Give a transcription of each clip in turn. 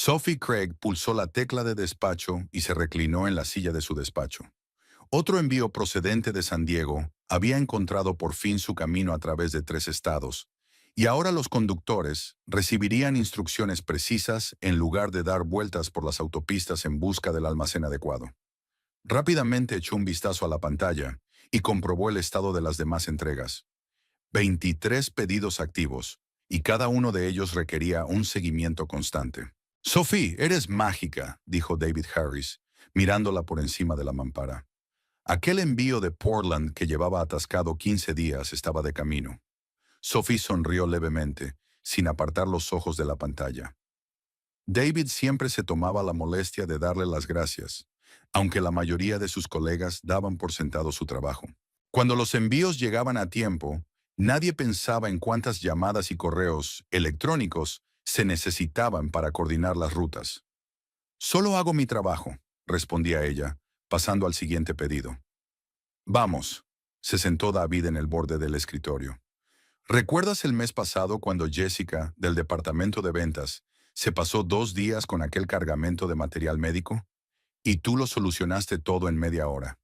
Sophie Craig pulsó la tecla de despacho y se reclinó en la silla de su despacho. Otro envío procedente de San Diego había encontrado por fin su camino a través de 3 estados, y ahora los conductores recibirían instrucciones precisas en lugar de dar vueltas por las autopistas en busca del almacén adecuado. Rápidamente echó un vistazo a la pantalla y comprobó el estado de las demás entregas. 23 pedidos activos, y cada uno de ellos requería un seguimiento constante. Sophie, eres mágica, dijo David Harris, mirándola por encima de la mampara. Aquel envío de Portland que llevaba atascado 15 días estaba de camino. Sophie sonrió levemente, sin apartar los ojos de la pantalla. David siempre se tomaba la molestia de darle las gracias, aunque la mayoría de sus colegas daban por sentado su trabajo. Cuando los envíos llegaban a tiempo, nadie pensaba en cuántas llamadas y correos electrónicos se necesitaban para coordinar las rutas. Solo hago mi trabajo, respondía ella, pasando al siguiente pedido. Vamos, se sentó David en el borde del escritorio. ¿Recuerdas el mes pasado cuando Jessica, del departamento de ventas, se pasó 2 días con aquel cargamento de material médico? Y tú lo solucionaste todo en media hora.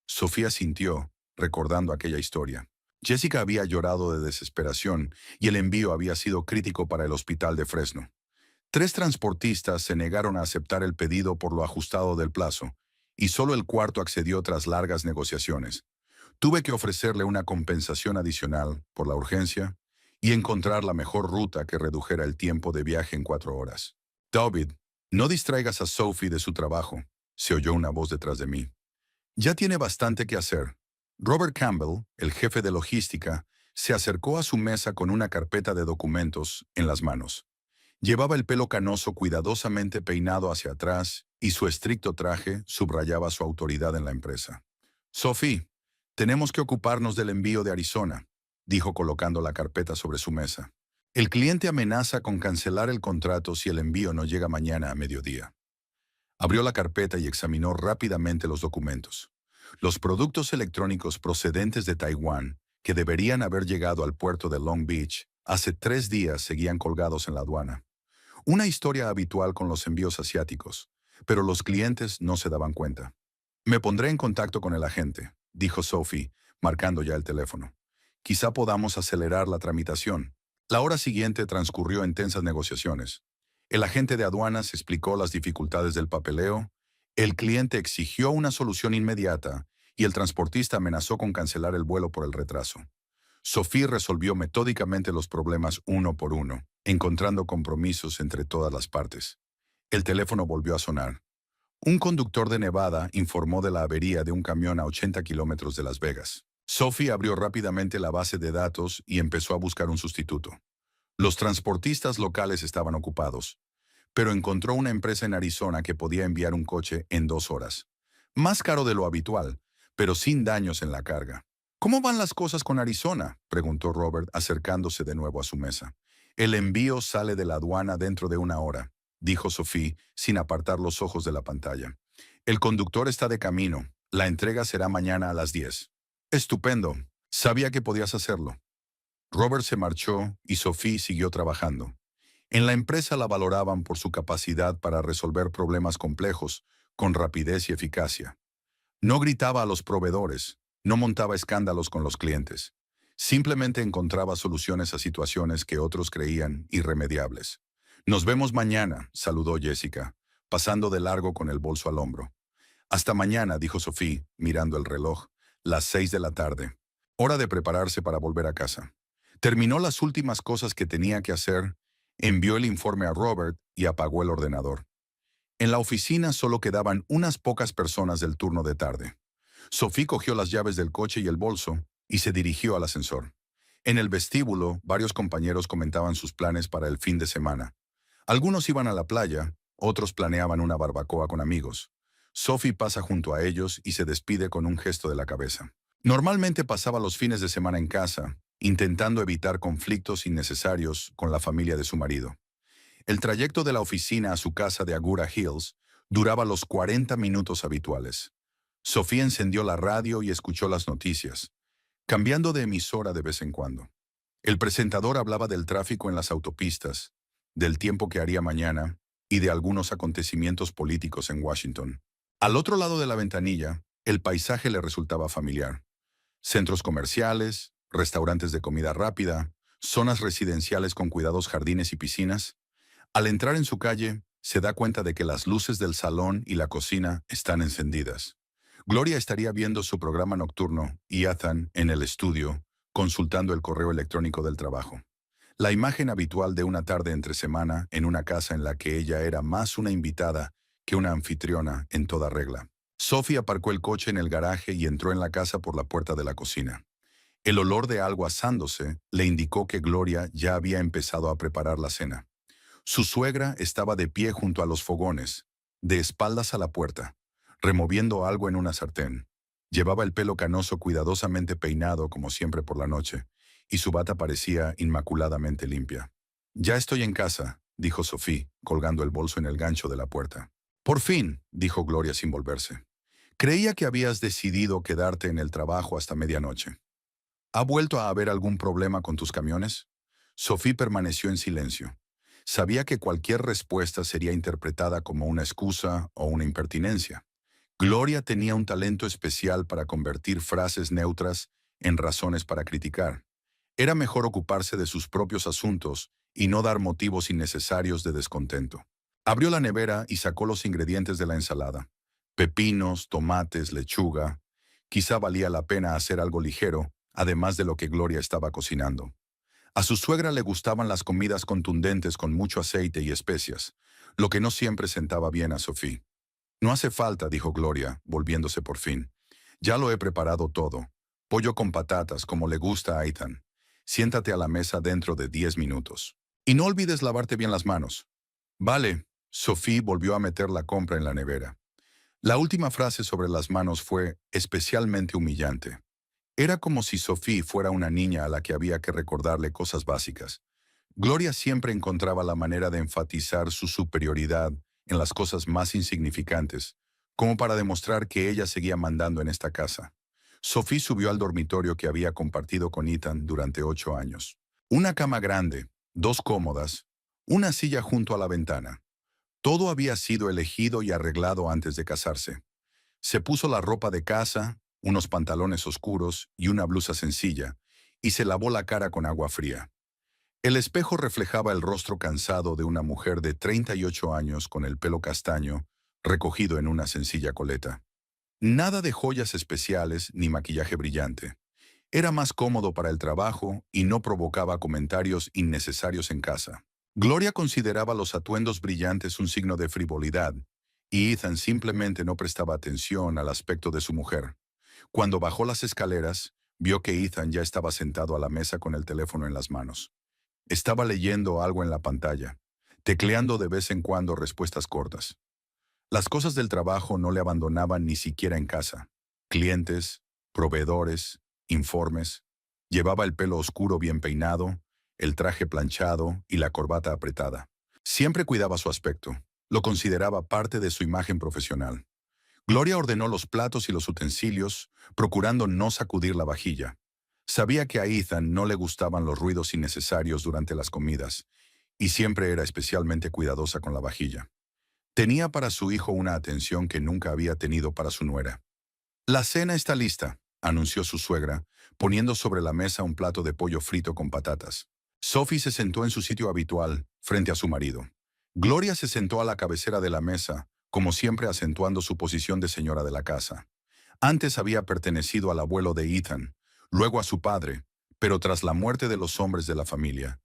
Sofía sintió, recordando aquella historia. Jessica había llorado de desesperación y el envío había sido crítico para el hospital de Fresno. 3 transportistas se negaron a aceptar el pedido por lo ajustado del plazo, y solo el cuarto accedió tras largas negociaciones. Tuve que ofrecerle una compensación adicional por la urgencia y encontrar la mejor ruta que redujera el tiempo de viaje en 4 horas. David, no distraigas a Sophie de su trabajo, se oyó una voz detrás de mí. Ya tiene bastante que hacer. Robert Campbell, el jefe de logística, se acercó a su mesa con una carpeta de documentos en las manos. Llevaba el pelo canoso cuidadosamente peinado hacia atrás y su estricto traje subrayaba su autoridad en la empresa. Sophie, tenemos que ocuparnos del envío de Arizona, dijo colocando la carpeta sobre su mesa. El cliente amenaza con cancelar el contrato si el envío no llega mañana a mediodía. Abrió la carpeta y examinó rápidamente los documentos. Los productos electrónicos procedentes de Taiwán, que deberían haber llegado al puerto de Long Beach, hace 3 días seguían colgados en la aduana. Una historia habitual con los envíos asiáticos, pero los clientes no se daban cuenta. Me pondré en contacto con el agente, dijo Sophie, marcando ya el teléfono. Quizá podamos acelerar la tramitación. La hora siguiente transcurrió en tensas negociaciones. El agente de aduanas explicó las dificultades del papeleo, el cliente exigió una solución inmediata y el transportista amenazó con cancelar el vuelo por el retraso. Sophie resolvió metódicamente los problemas uno por uno, encontrando compromisos entre todas las partes. El teléfono volvió a sonar. Un conductor de Nevada informó de la avería de un camión a 80 kilómetros de Las Vegas. Sophie abrió rápidamente la base de datos y empezó a buscar un sustituto. Los transportistas locales estaban ocupados, pero encontró una empresa en Arizona que podía enviar un coche en 2 horas. Más caro de lo habitual, pero sin daños en la carga. ¿Cómo van las cosas con Arizona?, preguntó Robert, acercándose de nuevo a su mesa. El envío sale de la aduana dentro de 1 hora, dijo Sophie, sin apartar los ojos de la pantalla. El conductor está de camino. La entrega será mañana a las 10. Estupendo. Sabía que podías hacerlo. Robert se marchó y Sophie siguió trabajando. En la empresa la valoraban por su capacidad para resolver problemas complejos con rapidez y eficacia. No gritaba a los proveedores, no montaba escándalos con los clientes. Simplemente encontraba soluciones a situaciones que otros creían irremediables. Nos vemos mañana, saludó Jessica, pasando de largo con el bolso al hombro. Hasta mañana, dijo Sophie, mirando el reloj. Las 6 de la tarde. Hora de prepararse para volver a casa. Terminó las últimas cosas que tenía que hacer, envió el informe a Robert y apagó el ordenador. En la oficina solo quedaban unas pocas personas del turno de tarde. Sophie cogió las llaves del coche y el bolso y se dirigió al ascensor. En el vestíbulo, varios compañeros comentaban sus planes para el fin de semana. Algunos iban a la playa, otros planeaban una barbacoa con amigos. Sophie pasa junto a ellos y se despide con un gesto de la cabeza. Normalmente pasaba los fines de semana en casa, intentando evitar conflictos innecesarios con la familia de su marido. El trayecto de la oficina a su casa de Agoura Hills duraba los 40 minutos habituales. Sofía encendió la radio y escuchó las noticias, cambiando de emisora de vez en cuando. El presentador hablaba del tráfico en las autopistas, del tiempo que haría mañana y de algunos acontecimientos políticos en Washington. Al otro lado de la ventanilla, el paisaje le resultaba familiar. Centros comerciales, restaurantes de comida rápida, zonas residenciales con cuidados jardines y piscinas. Al entrar en su calle, se da cuenta de que las luces del salón y la cocina están encendidas. Gloria estaría viendo su programa nocturno y Ethan en el estudio, consultando el correo electrónico del trabajo. La imagen habitual de una tarde entre semana en una casa en la que ella era más una invitada que una anfitriona en toda regla. Sophie aparcó el coche en el garaje y entró en la casa por la puerta de la cocina. El olor de algo asándose le indicó que Gloria ya había empezado a preparar la cena. Su suegra estaba de pie junto a los fogones, de espaldas a la puerta, removiendo algo en una sartén. Llevaba el pelo canoso cuidadosamente peinado como siempre por la noche, y su bata parecía inmaculadamente limpia. «Ya estoy en casa», dijo Sophie, colgando el bolso en el gancho de la puerta. «Por fin», dijo Gloria sin volverse. «Creía que habías decidido quedarte en el trabajo hasta medianoche. ¿Ha vuelto a haber algún problema con tus camiones?» Sophie permaneció en silencio. Sabía que cualquier respuesta sería interpretada como una excusa o una impertinencia. Gloria tenía un talento especial para convertir frases neutras en razones para criticar. Era mejor ocuparse de sus propios asuntos y no dar motivos innecesarios de descontento. Abrió la nevera y sacó los ingredientes de la ensalada. Pepinos, tomates, lechuga. Quizá valía la pena hacer algo ligero, además de lo que Gloria estaba cocinando. A su suegra le gustaban las comidas contundentes con mucho aceite y especias, lo que no siempre sentaba bien a Sophie. «No hace falta», dijo Gloria, volviéndose por fin. «Ya lo he preparado todo. Pollo con patatas, como le gusta a Ethan. Siéntate a la mesa dentro de 10 minutos. Y no olvides lavarte bien las manos». «Vale». Sophie volvió a meter la compra en la nevera. La última frase sobre las manos fue especialmente humillante. Era como si Sophie fuera una niña a la que había que recordarle cosas básicas. Gloria siempre encontraba la manera de enfatizar su superioridad en las cosas más insignificantes, como para demostrar que ella seguía mandando en esta casa. Sophie subió al dormitorio que había compartido con Ethan durante 8 años. Una cama grande, 2 cómodas, una silla junto a la ventana. Todo había sido elegido y arreglado antes de casarse. Se puso la ropa de casa, unos pantalones oscuros y una blusa sencilla, y se lavó la cara con agua fría. El espejo reflejaba el rostro cansado de una mujer de 38 años con el pelo castaño, recogido en una sencilla coleta. Nada de joyas especiales ni maquillaje brillante. Era más cómodo para el trabajo y no provocaba comentarios innecesarios en casa. Gloria consideraba los atuendos brillantes un signo de frivolidad, y Ethan simplemente no prestaba atención al aspecto de su mujer. Cuando bajó las escaleras, vio que Ethan ya estaba sentado a la mesa con el teléfono en las manos. Estaba leyendo algo en la pantalla, tecleando de vez en cuando respuestas cortas. Las cosas del trabajo no le abandonaban ni siquiera en casa. Clientes, proveedores, informes. Llevaba el pelo oscuro bien peinado, el traje planchado y la corbata apretada. Siempre cuidaba su aspecto. Lo consideraba parte de su imagen profesional. Gloria ordenó los platos y los utensilios, procurando no sacudir la vajilla. Sabía que a Ethan no le gustaban los ruidos innecesarios durante las comidas, y siempre era especialmente cuidadosa con la vajilla. Tenía para su hijo una atención que nunca había tenido para su nuera. «La cena está lista», anunció su suegra, poniendo sobre la mesa un plato de pollo frito con patatas. Sophie se sentó en su sitio habitual, frente a su marido. Gloria se sentó a la cabecera de la mesa, como siempre acentuando su posición de señora de la casa. Antes había pertenecido al abuelo de Ethan, luego a su padre, pero tras la muerte de los hombres de la familia,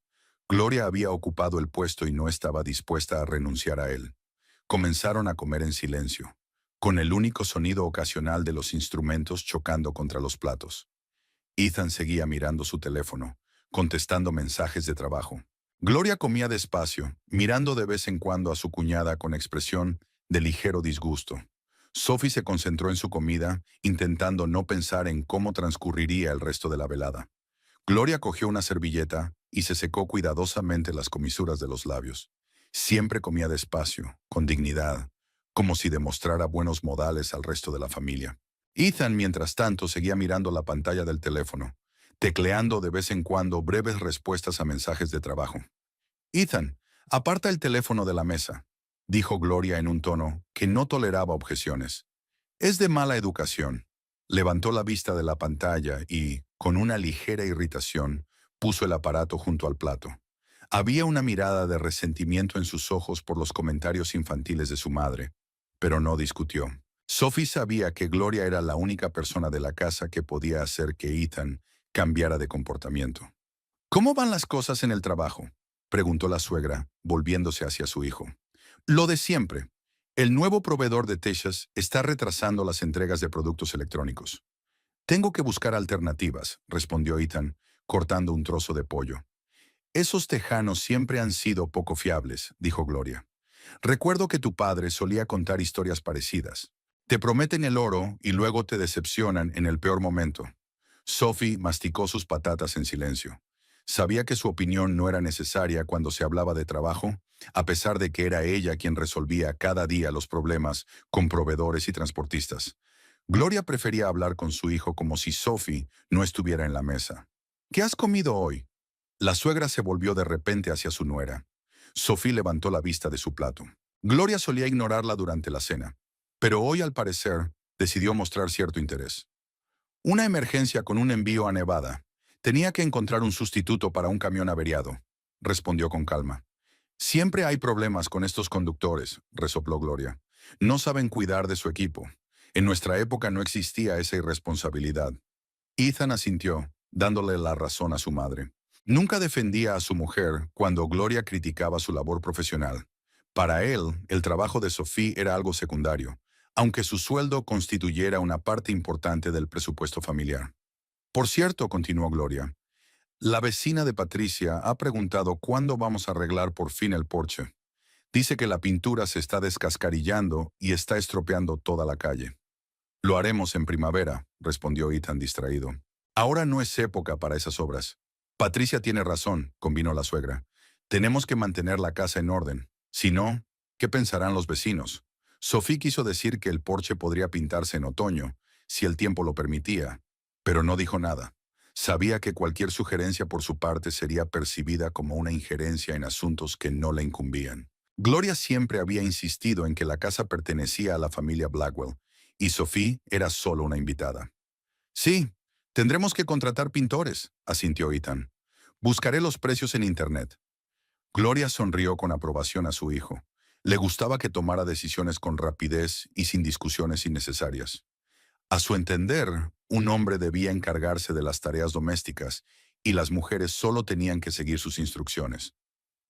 Gloria había ocupado el puesto y no estaba dispuesta a renunciar a él. Comenzaron a comer en silencio, con el único sonido ocasional de los instrumentos chocando contra los platos. Ethan seguía mirando su teléfono, contestando mensajes de trabajo. Gloria comía despacio, mirando de vez en cuando a su cuñada con expresión de ligero disgusto. Sophie se concentró en su comida, intentando no pensar en cómo transcurriría el resto de la velada. Gloria cogió una servilleta y se secó cuidadosamente las comisuras de los labios. Siempre comía despacio, con dignidad, como si demostrara buenos modales al resto de la familia. Ethan, mientras tanto, seguía mirando la pantalla del teléfono, tecleando de vez en cuando breves respuestas a mensajes de trabajo. «Ethan, aparta el teléfono de la mesa». dijo Gloria en un tono que no toleraba objeciones. Es de mala educación. Levantó la vista de la pantalla y, con una ligera irritación, puso el aparato junto al plato. Había una mirada de resentimiento en sus ojos por los comentarios infantiles de su madre, pero no discutió. Sophie sabía que Gloria era la única persona de la casa que podía hacer que Ethan cambiara de comportamiento. ¿Cómo van las cosas en el trabajo?, preguntó la suegra, volviéndose hacia su hijo. Lo de siempre. El nuevo proveedor de Texas está retrasando las entregas de productos electrónicos. Tengo que buscar alternativas, respondió Ethan, cortando un trozo de pollo. Esos tejanos siempre han sido poco fiables, dijo Gloria. Recuerdo que tu padre solía contar historias parecidas. Te prometen el oro y luego te decepcionan en el peor momento. Sophie masticó sus patatas en silencio. Sabía que su opinión no era necesaria cuando se hablaba de trabajo, a pesar de que era ella quien resolvía cada día los problemas con proveedores y transportistas. Gloria prefería hablar con su hijo como si Sophie no estuviera en la mesa. ¿Qué has comido hoy? La suegra se volvió de repente hacia su nuera. Sophie levantó la vista de su plato. Gloria solía ignorarla durante la cena, pero hoy, al parecer, decidió mostrar cierto interés. Una emergencia con un envío a Nevada. Tenía que encontrar un sustituto para un camión averiado, respondió con calma. Siempre hay problemas con estos conductores, resopló Gloria. No saben cuidar de su equipo. En nuestra época no existía esa irresponsabilidad. Ethan asintió, dándole la razón a su madre. Nunca defendía a su mujer cuando Gloria criticaba su labor profesional. Para él, el trabajo de Sophie era algo secundario, aunque su sueldo constituyera una parte importante del presupuesto familiar. Por cierto, continuó Gloria, la vecina de Patricia ha preguntado cuándo vamos a arreglar por fin el porche. Dice que la pintura se está descascarillando y está estropeando toda la calle. Lo haremos en primavera, respondió Ethan distraído. Ahora no es época para esas obras. Patricia tiene razón, convino la suegra. Tenemos que mantener la casa en orden. Si no, ¿qué pensarán los vecinos? Sophie quiso decir que el porche podría pintarse en otoño, si el tiempo lo permitía, pero no dijo nada. Sabía que cualquier sugerencia por su parte sería percibida como una injerencia en asuntos que no le incumbían. Gloria siempre había insistido en que la casa pertenecía a la familia Blackwell, y Sophie era solo una invitada. Sí, tendremos que contratar pintores, asintió Ethan. Buscaré los precios en Internet. Gloria sonrió con aprobación a su hijo. Le gustaba que tomara decisiones con rapidez y sin discusiones innecesarias. A su entender, un hombre debía encargarse de las tareas domésticas y las mujeres solo tenían que seguir sus instrucciones.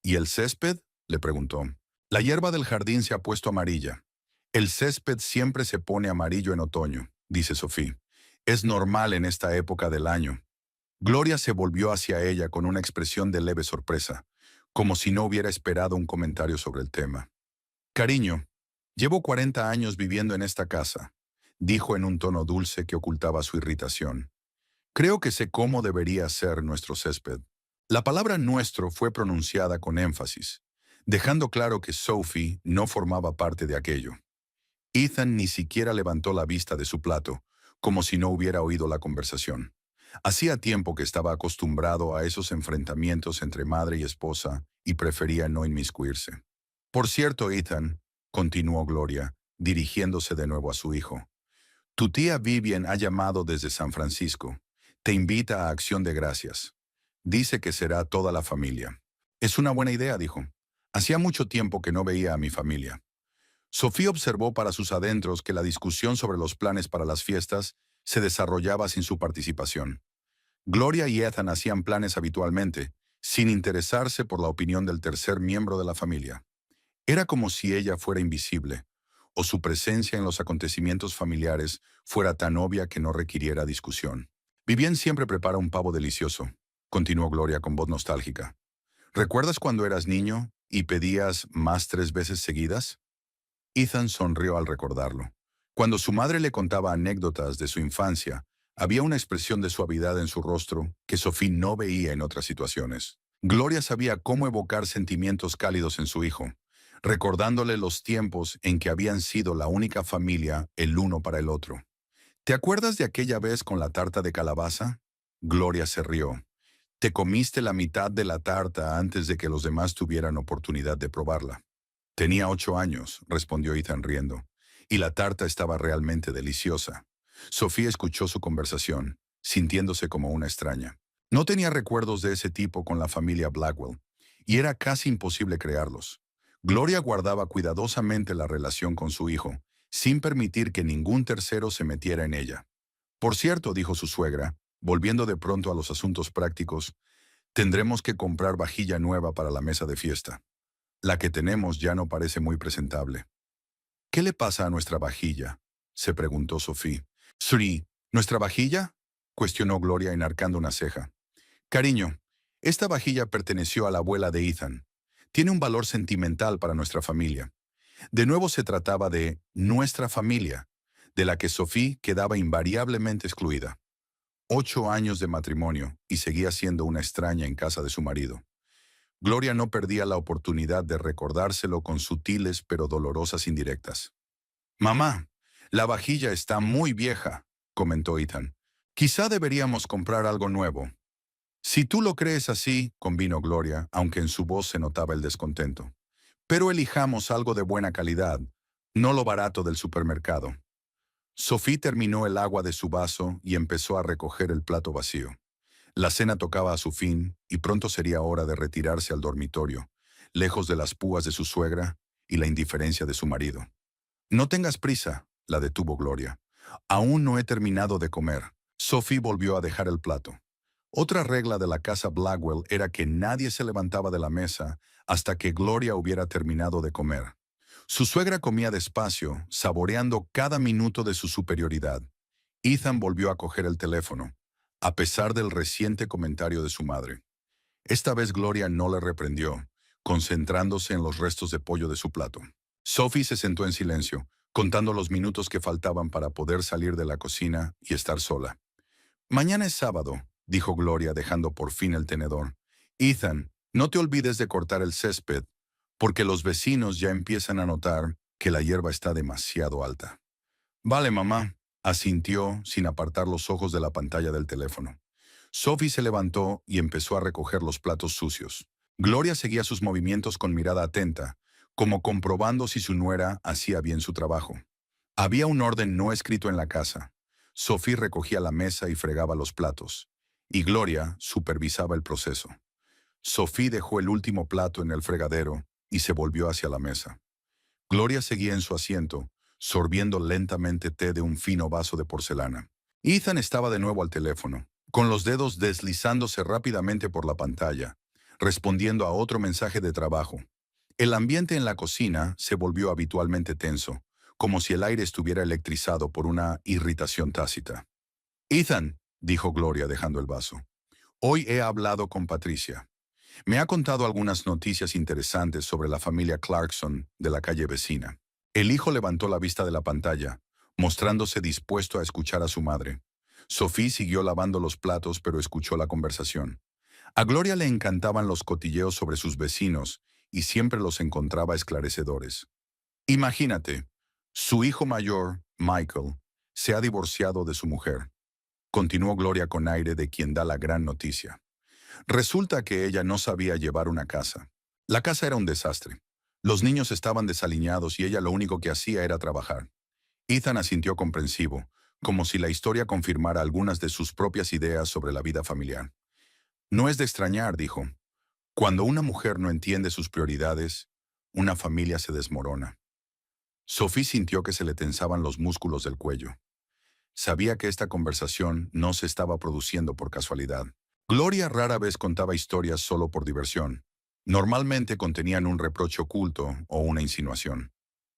¿Y el césped?, le preguntó. La hierba del jardín se ha puesto amarilla. El césped siempre se pone amarillo en otoño, dice Sophie. Es normal en esta época del año. Gloria se volvió hacia ella con una expresión de leve sorpresa, como si no hubiera esperado un comentario sobre el tema. Cariño, llevo 40 años viviendo en esta casa, dijo en un tono dulce que ocultaba su irritación. Creo que sé cómo debería ser nuestro césped. La palabra nuestro fue pronunciada con énfasis, dejando claro que Sophie no formaba parte de aquello. Ethan ni siquiera levantó la vista de su plato, como si no hubiera oído la conversación. Hacía tiempo que estaba acostumbrado a esos enfrentamientos entre madre y esposa y prefería no inmiscuirse. Por cierto, Ethan, continuó Gloria, dirigiéndose de nuevo a su hijo, tu tía Vivian ha llamado desde San Francisco. Te invita a Acción de Gracias. Dice que será toda la familia. Es una buena idea, dijo. Hacía mucho tiempo que no veía a mi familia. Sofía observó para sus adentros que la discusión sobre los planes para las fiestas se desarrollaba sin su participación. Gloria y Ethan hacían planes habitualmente, sin interesarse por la opinión del tercer miembro de la familia. Era como si ella fuera invisible, o su presencia en los acontecimientos familiares fuera tan obvia que no requiriera discusión. Vivian siempre prepara un pavo delicioso, continuó Gloria con voz nostálgica. ¿Recuerdas cuando eras niño y pedías más 3 veces seguidas? Ethan sonrió al recordarlo. Cuando su madre le contaba anécdotas de su infancia, había una expresión de suavidad en su rostro que Sophie no veía en otras situaciones. Gloria sabía cómo evocar sentimientos cálidos en su hijo, recordándole los tiempos en que habían sido la única familia el uno para el otro. ¿Te acuerdas de aquella vez con la tarta de calabaza? Gloria se rió. Te comiste la mitad de la tarta antes de que los demás tuvieran oportunidad de probarla. Tenía 8 años, respondió Ethan riendo, y la tarta estaba realmente deliciosa. Sofía escuchó su conversación, sintiéndose como una extraña. No tenía recuerdos de ese tipo con la familia Blackwell, y era casi imposible crearlos. Gloria guardaba cuidadosamente la relación con su hijo, sin permitir que ningún tercero se metiera en ella. Por cierto, dijo su suegra, volviendo de pronto a los asuntos prácticos, tendremos que comprar vajilla nueva para la mesa de fiesta. La que tenemos ya no parece muy presentable. ¿Qué le pasa a nuestra vajilla?, se preguntó Sophie. Sri, ¿nuestra vajilla?, cuestionó Gloria enarcando una ceja. Cariño, esta vajilla perteneció a la abuela de Ethan. Tiene un valor sentimental para nuestra familia. De nuevo se trataba de nuestra familia, de la que Sophie quedaba invariablemente excluida. 8 años de matrimonio y seguía siendo una extraña en casa de su marido. Gloria no perdía la oportunidad de recordárselo con sutiles pero dolorosas indirectas. Mamá, la vajilla está muy vieja, comentó Ethan. Quizá deberíamos comprar algo nuevo. Si tú lo crees así, convino Gloria, aunque en su voz se notaba el descontento. Pero elijamos algo de buena calidad, no lo barato del supermercado. Sophie terminó el agua de su vaso y empezó a recoger el plato vacío. La cena tocaba a su fin y pronto sería hora de retirarse al dormitorio, lejos de las púas de su suegra y la indiferencia de su marido. No tengas prisa, la detuvo Gloria. Aún no he terminado de comer. Sophie volvió a dejar el plato. Otra regla de la casa Blackwell era que nadie se levantaba de la mesa hasta que Gloria hubiera terminado de comer. Su suegra comía despacio, saboreando cada minuto de su superioridad. Ethan volvió a coger el teléfono, a pesar del reciente comentario de su madre. Esta vez Gloria no le reprendió, concentrándose en los restos de pollo de su plato. Sophie se sentó en silencio, contando los minutos que faltaban para poder salir de la cocina y estar sola. Mañana es sábado, dijo Gloria dejando por fin el tenedor. Ethan, no te olvides de cortar el césped, porque los vecinos ya empiezan a notar que la hierba está demasiado alta. Vale, mamá, asintió sin apartar los ojos de la pantalla del teléfono. Sophie se levantó y empezó a recoger los platos sucios. Gloria seguía sus movimientos con mirada atenta, como comprobando si su nuera hacía bien su trabajo. Había un orden no escrito en la casa. Sophie recogía la mesa y fregaba los platos, y Gloria supervisaba el proceso. Sophie dejó el último plato en el fregadero y se volvió hacia la mesa. Gloria seguía en su asiento, sorbiendo lentamente té de un fino vaso de porcelana. Ethan estaba de nuevo al teléfono, con los dedos deslizándose rápidamente por la pantalla, respondiendo a otro mensaje de trabajo. El ambiente en la cocina se volvió habitualmente tenso, como si el aire estuviera electrizado por una irritación tácita. Ethan, dijo Gloria dejando el vaso, hoy he hablado con Patricia. Me ha contado algunas noticias interesantes sobre la familia Clarkson de la calle vecina. El hijo levantó la vista de la pantalla, mostrándose dispuesto a escuchar a su madre. Sophie siguió lavando los platos pero escuchó la conversación. A Gloria le encantaban los cotilleos sobre sus vecinos y siempre los encontraba esclarecedores. Imagínate, su hijo mayor, Michael, se ha divorciado de su mujer. Continuó Gloria con aire de quien da la gran noticia. Resulta que ella no sabía llevar una casa. La casa era un desastre. Los niños estaban desaliñados y ella lo único que hacía era trabajar. Ethan asintió comprensivo, como si la historia confirmara algunas de sus propias ideas sobre la vida familiar. No es de extrañar, dijo. Cuando una mujer no entiende sus prioridades, una familia se desmorona. Sophie sintió que se le tensaban los músculos del cuello. Sabía que esta conversación no se estaba produciendo por casualidad. Gloria rara vez contaba historias solo por diversión. Normalmente contenían un reproche oculto o una insinuación.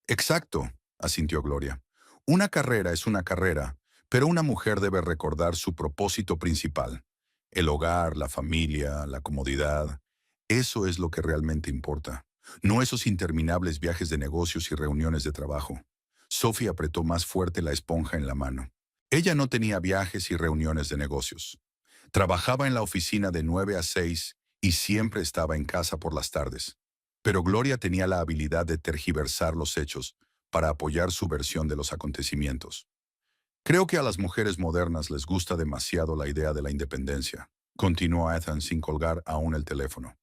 Exacto, asintió Gloria. Una carrera es una carrera, pero una mujer debe recordar su propósito principal. El hogar, la familia, la comodidad. Eso es lo que realmente importa. No esos interminables viajes de negocios y reuniones de trabajo. Sophie apretó más fuerte la esponja en la mano. Ella no tenía viajes y reuniones de negocios. Trabajaba en la oficina de 9 a 6 y siempre estaba en casa por las tardes. Pero Gloria tenía la habilidad de tergiversar los hechos para apoyar su versión de los acontecimientos. Creo que a las mujeres modernas les gusta demasiado la idea de la independencia, continuó Ethan sin colgar aún el teléfono.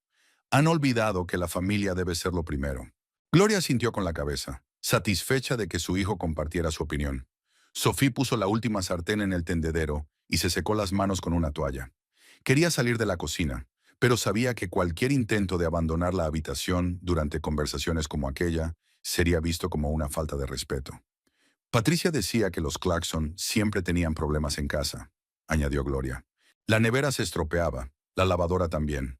Han olvidado que la familia debe ser lo primero. Gloria sintió con la cabeza, satisfecha de que su hijo compartiera su opinión. Sophie puso la última sartén en el tendedero y se secó las manos con una toalla. Quería salir de la cocina, pero sabía que cualquier intento de abandonar la habitación durante conversaciones como aquella sería visto como una falta de respeto. Patricia decía que los Clarkson siempre tenían problemas en casa, añadió Gloria. La nevera se estropeaba, la lavadora también.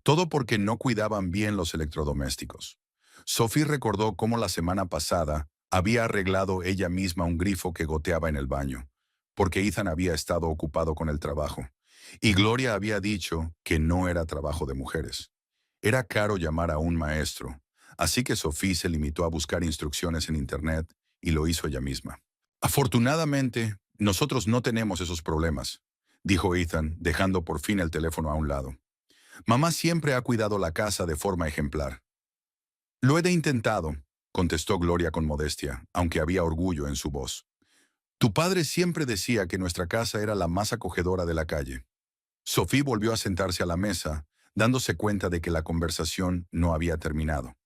Todo porque no cuidaban bien los electrodomésticos. Sophie recordó cómo la semana pasada había arreglado ella misma un grifo que goteaba en el baño, porque Ethan había estado ocupado con el trabajo. Y Gloria había dicho que no era trabajo de mujeres. Era caro llamar a un maestro, así que Sophie se limitó a buscar instrucciones en Internet y lo hizo ella misma. Afortunadamente, nosotros no tenemos esos problemas, dijo Ethan, dejando por fin el teléfono a un lado. Mamá siempre ha cuidado la casa de forma ejemplar. Lo he intentado, contestó Gloria con modestia, aunque había orgullo en su voz. Tu padre siempre decía que nuestra casa era la más acogedora de la calle. Sophie volvió a sentarse a la mesa, dándose cuenta de que la conversación no había terminado.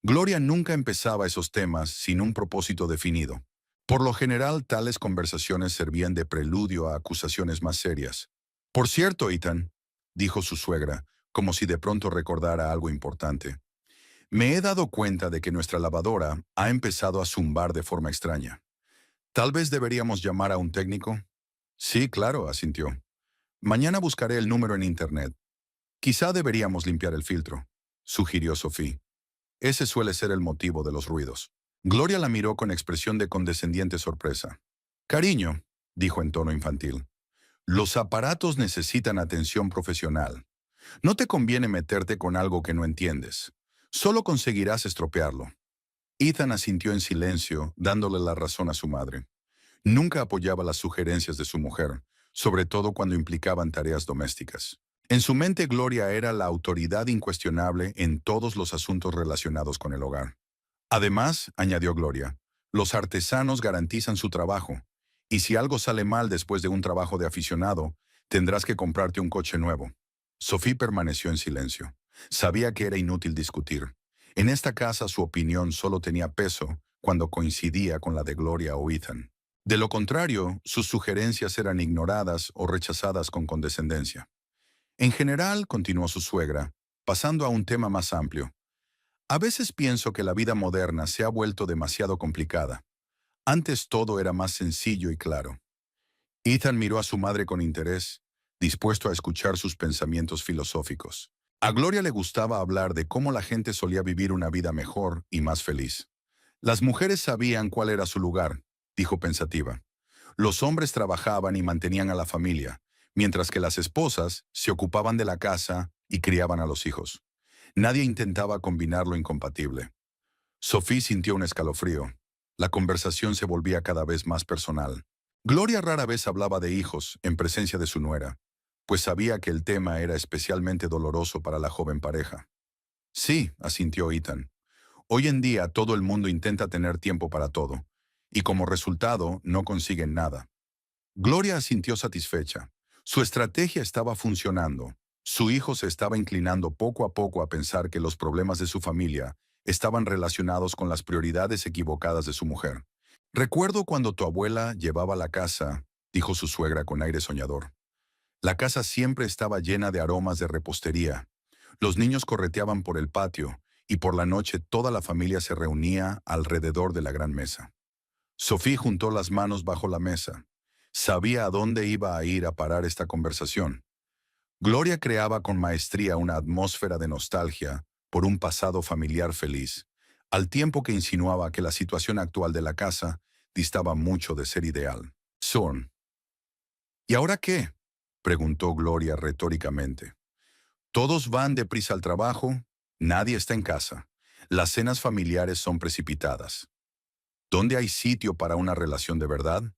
Gloria nunca empezaba esos temas sin un propósito definido. Por lo general, tales conversaciones servían de preludio a acusaciones más serias. Por cierto, Ethan, dijo su suegra, como si de pronto recordara algo importante. Me he dado cuenta de que nuestra lavadora ha empezado a zumbar de forma extraña. ¿Tal vez deberíamos llamar a un técnico? Sí, claro, asintió. Mañana buscaré el número en Internet. Quizá deberíamos limpiar el filtro, sugirió Sophie. Ese suele ser el motivo de los ruidos. Gloria la miró con expresión de condescendiente sorpresa. Cariño, dijo en tono infantil, los aparatos necesitan atención profesional. No te conviene meterte con algo que no entiendes. Solo conseguirás estropearlo. Ethan asintió en silencio, dándole la razón a su madre. Nunca apoyaba las sugerencias de su mujer, sobre todo cuando implicaban tareas domésticas. En su mente, Gloria era la autoridad incuestionable en todos los asuntos relacionados con el hogar. Además, añadió Gloria, los artesanos garantizan su trabajo, y si algo sale mal después de un trabajo de aficionado, tendrás que comprarte un coche nuevo. Sophie permaneció en silencio. Sabía que era inútil discutir. En esta casa su opinión solo tenía peso cuando coincidía con la de Gloria o Ethan. De lo contrario, sus sugerencias eran ignoradas o rechazadas con condescendencia. En general, continuó su suegra, pasando a un tema más amplio. A veces pienso que la vida moderna se ha vuelto demasiado complicada. Antes todo era más sencillo y claro. Ethan miró a su madre con interés, dispuesto a escuchar sus pensamientos filosóficos. A Gloria le gustaba hablar de cómo la gente solía vivir una vida mejor y más feliz. Las mujeres sabían cuál era su lugar, dijo pensativa. Los hombres trabajaban y mantenían a la familia, mientras que las esposas se ocupaban de la casa y criaban a los hijos. Nadie intentaba combinar lo incompatible. Sophie sintió un escalofrío. La conversación se volvía cada vez más personal. Gloria rara vez hablaba de hijos en presencia de su nuera, pues sabía que el tema era especialmente doloroso para la joven pareja. Sí, asintió Ethan. Hoy en día todo el mundo intenta tener tiempo para todo, y como resultado no consiguen nada. Gloria asintió satisfecha. Su estrategia estaba funcionando. Su hijo se estaba inclinando poco a poco a pensar que los problemas de su familia estaban relacionados con las prioridades equivocadas de su mujer. Recuerdo cuando tu abuela llevaba la casa, dijo su suegra con aire soñador. La casa siempre estaba llena de aromas de repostería. Los niños correteaban por el patio y por la noche toda la familia se reunía alrededor de la gran mesa. Sophie juntó las manos bajo la mesa. Sabía a dónde iba a ir a parar esta conversación. Gloria creaba con maestría una atmósfera de nostalgia por un pasado familiar feliz, al tiempo que insinuaba que la situación actual de la casa distaba mucho de ser ideal. Son. ¿Y ahora qué? Preguntó Gloria retóricamente. Todos van deprisa al trabajo, nadie está en casa. Las cenas familiares son precipitadas. ¿Dónde hay sitio para una relación de verdad?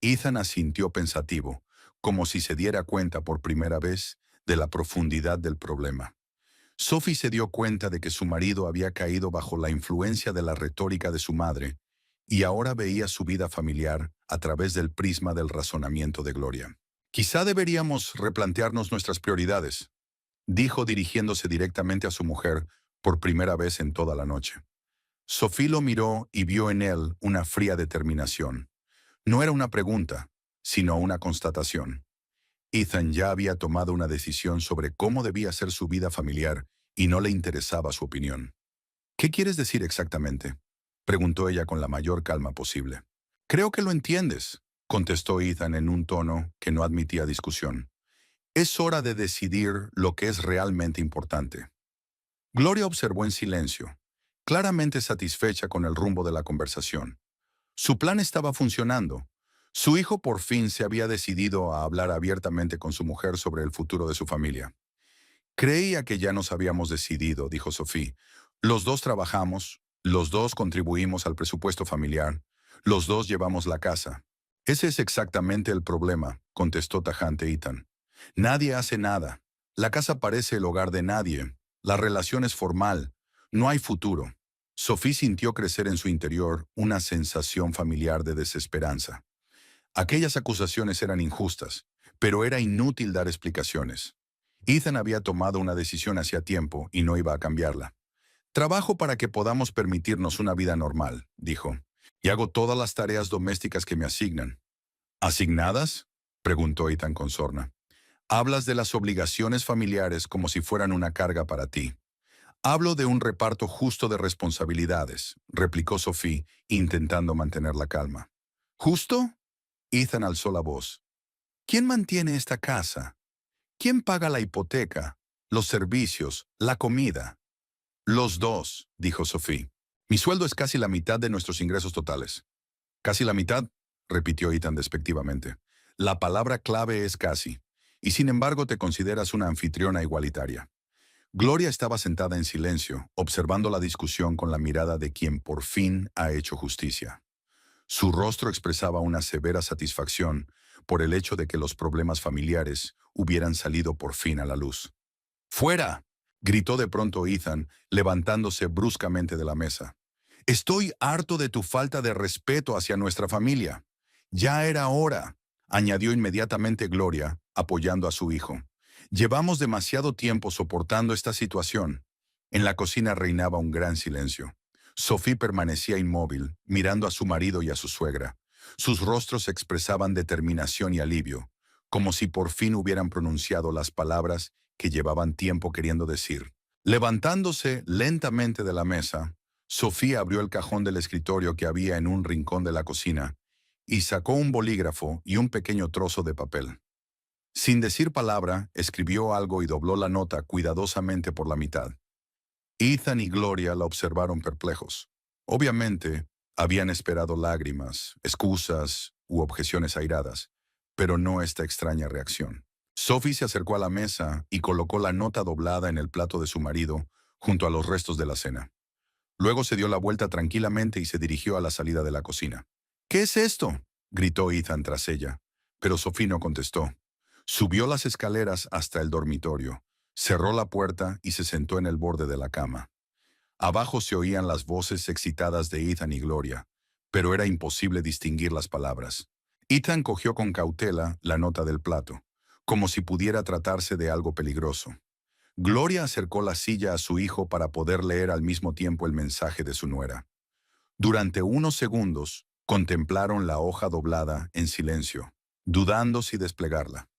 Ethan asintió pensativo, como si se diera cuenta por primera vez de la profundidad del problema. Sophie se dio cuenta de que su marido había caído bajo la influencia de la retórica de su madre y ahora veía su vida familiar a través del prisma del razonamiento de Gloria. Quizá deberíamos replantearnos nuestras prioridades, dijo dirigiéndose directamente a su mujer por primera vez en toda la noche. Sophie lo miró y vio en él una fría determinación. No era una pregunta, sino una constatación. Ethan ya había tomado una decisión sobre cómo debía ser su vida familiar y no le interesaba su opinión. ¿Qué quieres decir exactamente?, preguntó ella con la mayor calma posible. Creo que lo entiendes, contestó Ethan en un tono que no admitía discusión. Es hora de decidir lo que es realmente importante. Gloria observó en silencio, claramente satisfecha con el rumbo de la conversación. Su plan estaba funcionando. Su hijo por fin se había decidido a hablar abiertamente con su mujer sobre el futuro de su familia. Creía que ya nos habíamos decidido, dijo Sophie. Los dos trabajamos, los dos contribuimos al presupuesto familiar, los dos llevamos la casa. Ese es exactamente el problema, contestó tajante Ethan. Nadie hace nada. La casa parece el hogar de nadie. La relación es formal. No hay futuro. Sophie sintió crecer en su interior una sensación familiar de desesperanza. Aquellas acusaciones eran injustas, pero era inútil dar explicaciones. Ethan había tomado una decisión hacía tiempo y no iba a cambiarla. Trabajo para que podamos permitirnos una vida normal, dijo, y hago todas las tareas domésticas que me asignan. ¿Asignadas?, preguntó Ethan con sorna. Hablas de las obligaciones familiares como si fueran una carga para ti. Hablo de un reparto justo de responsabilidades, replicó Sophie, intentando mantener la calma. ¿Justo? Ethan alzó la voz. ¿Quién mantiene esta casa? ¿Quién paga la hipoteca, los servicios, la comida? Los dos, dijo Sophie. Mi sueldo es casi la mitad de nuestros ingresos totales. ¿Casi la mitad?, repitió Ethan despectivamente. La palabra clave es casi, y sin embargo te consideras una anfitriona igualitaria. Gloria estaba sentada en silencio, observando la discusión con la mirada de quien por fin ha hecho justicia. Su rostro expresaba una severa satisfacción por el hecho de que los problemas familiares hubieran salido por fin a la luz. ¡Fuera!, gritó de pronto Ethan, levantándose bruscamente de la mesa. Estoy harto de tu falta de respeto hacia nuestra familia. Ya era hora, añadió inmediatamente Gloria, apoyando a su hijo. Llevamos demasiado tiempo soportando esta situación. En la cocina reinaba un gran silencio. Sophie permanecía inmóvil, mirando a su marido y a su suegra. Sus rostros expresaban determinación y alivio, como si por fin hubieran pronunciado las palabras que llevaban tiempo queriendo decir. Levantándose lentamente de la mesa, Sophie abrió el cajón del escritorio que había en un rincón de la cocina y sacó un bolígrafo y un pequeño trozo de papel. Sin decir palabra, escribió algo y dobló la nota cuidadosamente por la mitad. Ethan y Gloria la observaron perplejos. Obviamente, habían esperado lágrimas, excusas u objeciones airadas, pero no esta extraña reacción. Sophie se acercó a la mesa y colocó la nota doblada en el plato de su marido, junto a los restos de la cena. Luego se dio la vuelta tranquilamente y se dirigió a la salida de la cocina. ¿Qué es esto?, gritó Ethan tras ella, pero Sophie no contestó. Subió las escaleras hasta el dormitorio, cerró la puerta y se sentó en el borde de la cama. Abajo se oían las voces excitadas de Ethan y Gloria, pero era imposible distinguir las palabras. Ethan cogió con cautela la nota del plato, como si pudiera tratarse de algo peligroso. Gloria acercó la silla a su hijo para poder leer al mismo tiempo el mensaje de su nuera. Durante unos segundos, contemplaron la hoja doblada en silencio, dudando si desplegarla.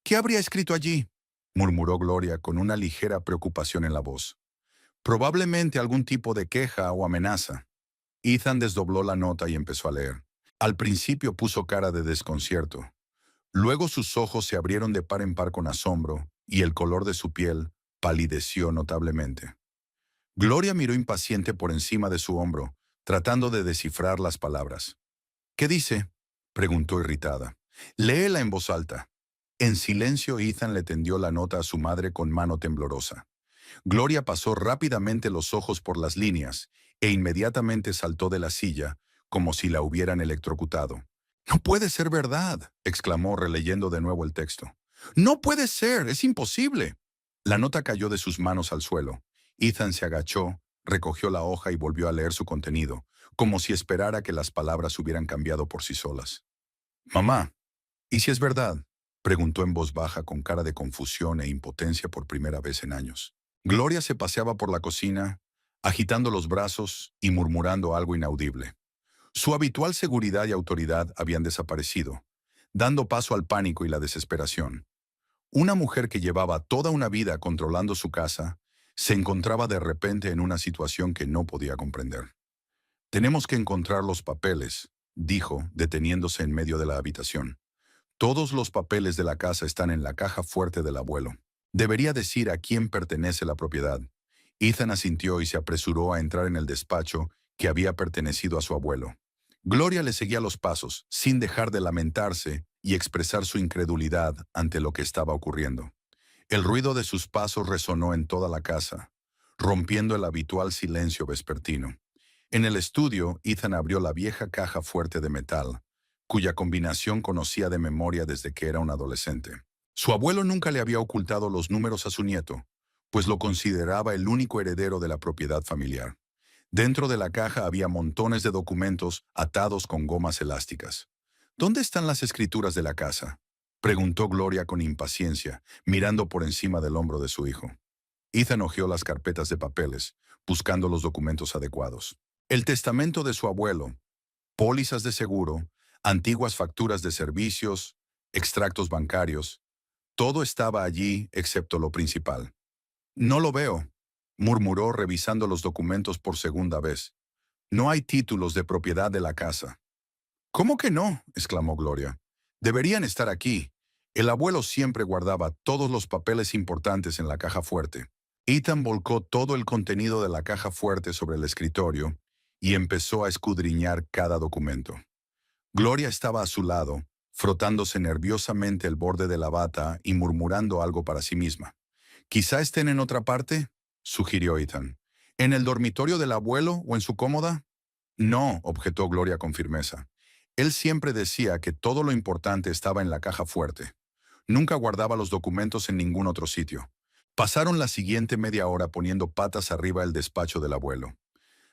¿Qué habría escrito allí?, murmuró Gloria con una ligera preocupación en la voz. Probablemente algún tipo de queja o amenaza. Ethan desdobló la nota y empezó a leer. Al principio puso cara de desconcierto. Luego sus ojos se abrieron de par en par con asombro y el color de su piel palideció notablemente. Gloria miró impaciente por encima de su hombro, tratando de descifrar las palabras. ¿Qué dice?, preguntó irritada. Léela en voz alta. En silencio, Ethan le tendió la nota a su madre con mano temblorosa. Gloria pasó rápidamente los ojos por las líneas e inmediatamente saltó de la silla, como si la hubieran electrocutado. «No puede ser verdad», exclamó releyendo de nuevo el texto. «No puede ser, es imposible». La nota cayó de sus manos al suelo. Ethan se agachó, recogió la hoja y volvió a leer su contenido, como si esperara que las palabras hubieran cambiado por sí solas. «Mamá, ¿y si es verdad?», preguntó en voz baja con cara de confusión e impotencia por primera vez en años. Gloria se paseaba por la cocina, agitando los brazos y murmurando algo inaudible. Su habitual seguridad y autoridad habían desaparecido, dando paso al pánico y la desesperación. Una mujer que llevaba toda una vida controlando su casa, se encontraba de repente en una situación que no podía comprender. «Tenemos que encontrar los papeles», dijo, deteniéndose en medio de la habitación. «Todos los papeles de la casa están en la caja fuerte del abuelo. Debería decir a quién pertenece la propiedad». Ethan asintió y se apresuró a entrar en el despacho que había pertenecido a su abuelo. Gloria le seguía los pasos, sin dejar de lamentarse y expresar su incredulidad ante lo que estaba ocurriendo. El ruido de sus pasos resonó en toda la casa, rompiendo el habitual silencio vespertino. En el estudio, Ethan abrió la vieja caja fuerte de metal, cuya combinación conocía de memoria desde que era un adolescente. Su abuelo nunca le había ocultado los números a su nieto, pues lo consideraba el único heredero de la propiedad familiar. Dentro de la caja había montones de documentos atados con gomas elásticas. «¿Dónde están las escrituras de la casa?», preguntó Gloria con impaciencia, mirando por encima del hombro de su hijo. Ethan hojeó las carpetas de papeles, buscando los documentos adecuados. El testamento de su abuelo, pólizas de seguro, antiguas facturas de servicios, extractos bancarios, todo estaba allí excepto lo principal. «No lo veo», murmuró revisando los documentos por segunda vez. «No hay títulos de propiedad de la casa». «¿Cómo que no?», exclamó Gloria. «Deberían estar aquí». El abuelo siempre guardaba todos los papeles importantes en la caja fuerte. Ethan volcó todo el contenido de la caja fuerte sobre el escritorio y empezó a escudriñar cada documento. Gloria estaba a su lado, frotándose nerviosamente el borde de la bata y murmurando algo para sí misma. «¿Quizá estén en otra parte?», sugirió Ethan. «¿En el dormitorio del abuelo o en su cómoda?» «No», objetó Gloria con firmeza. «Él siempre decía que todo lo importante estaba en la caja fuerte. Nunca guardaba los documentos en ningún otro sitio». Pasaron la siguiente media hora poniendo patas arriba el despacho del abuelo.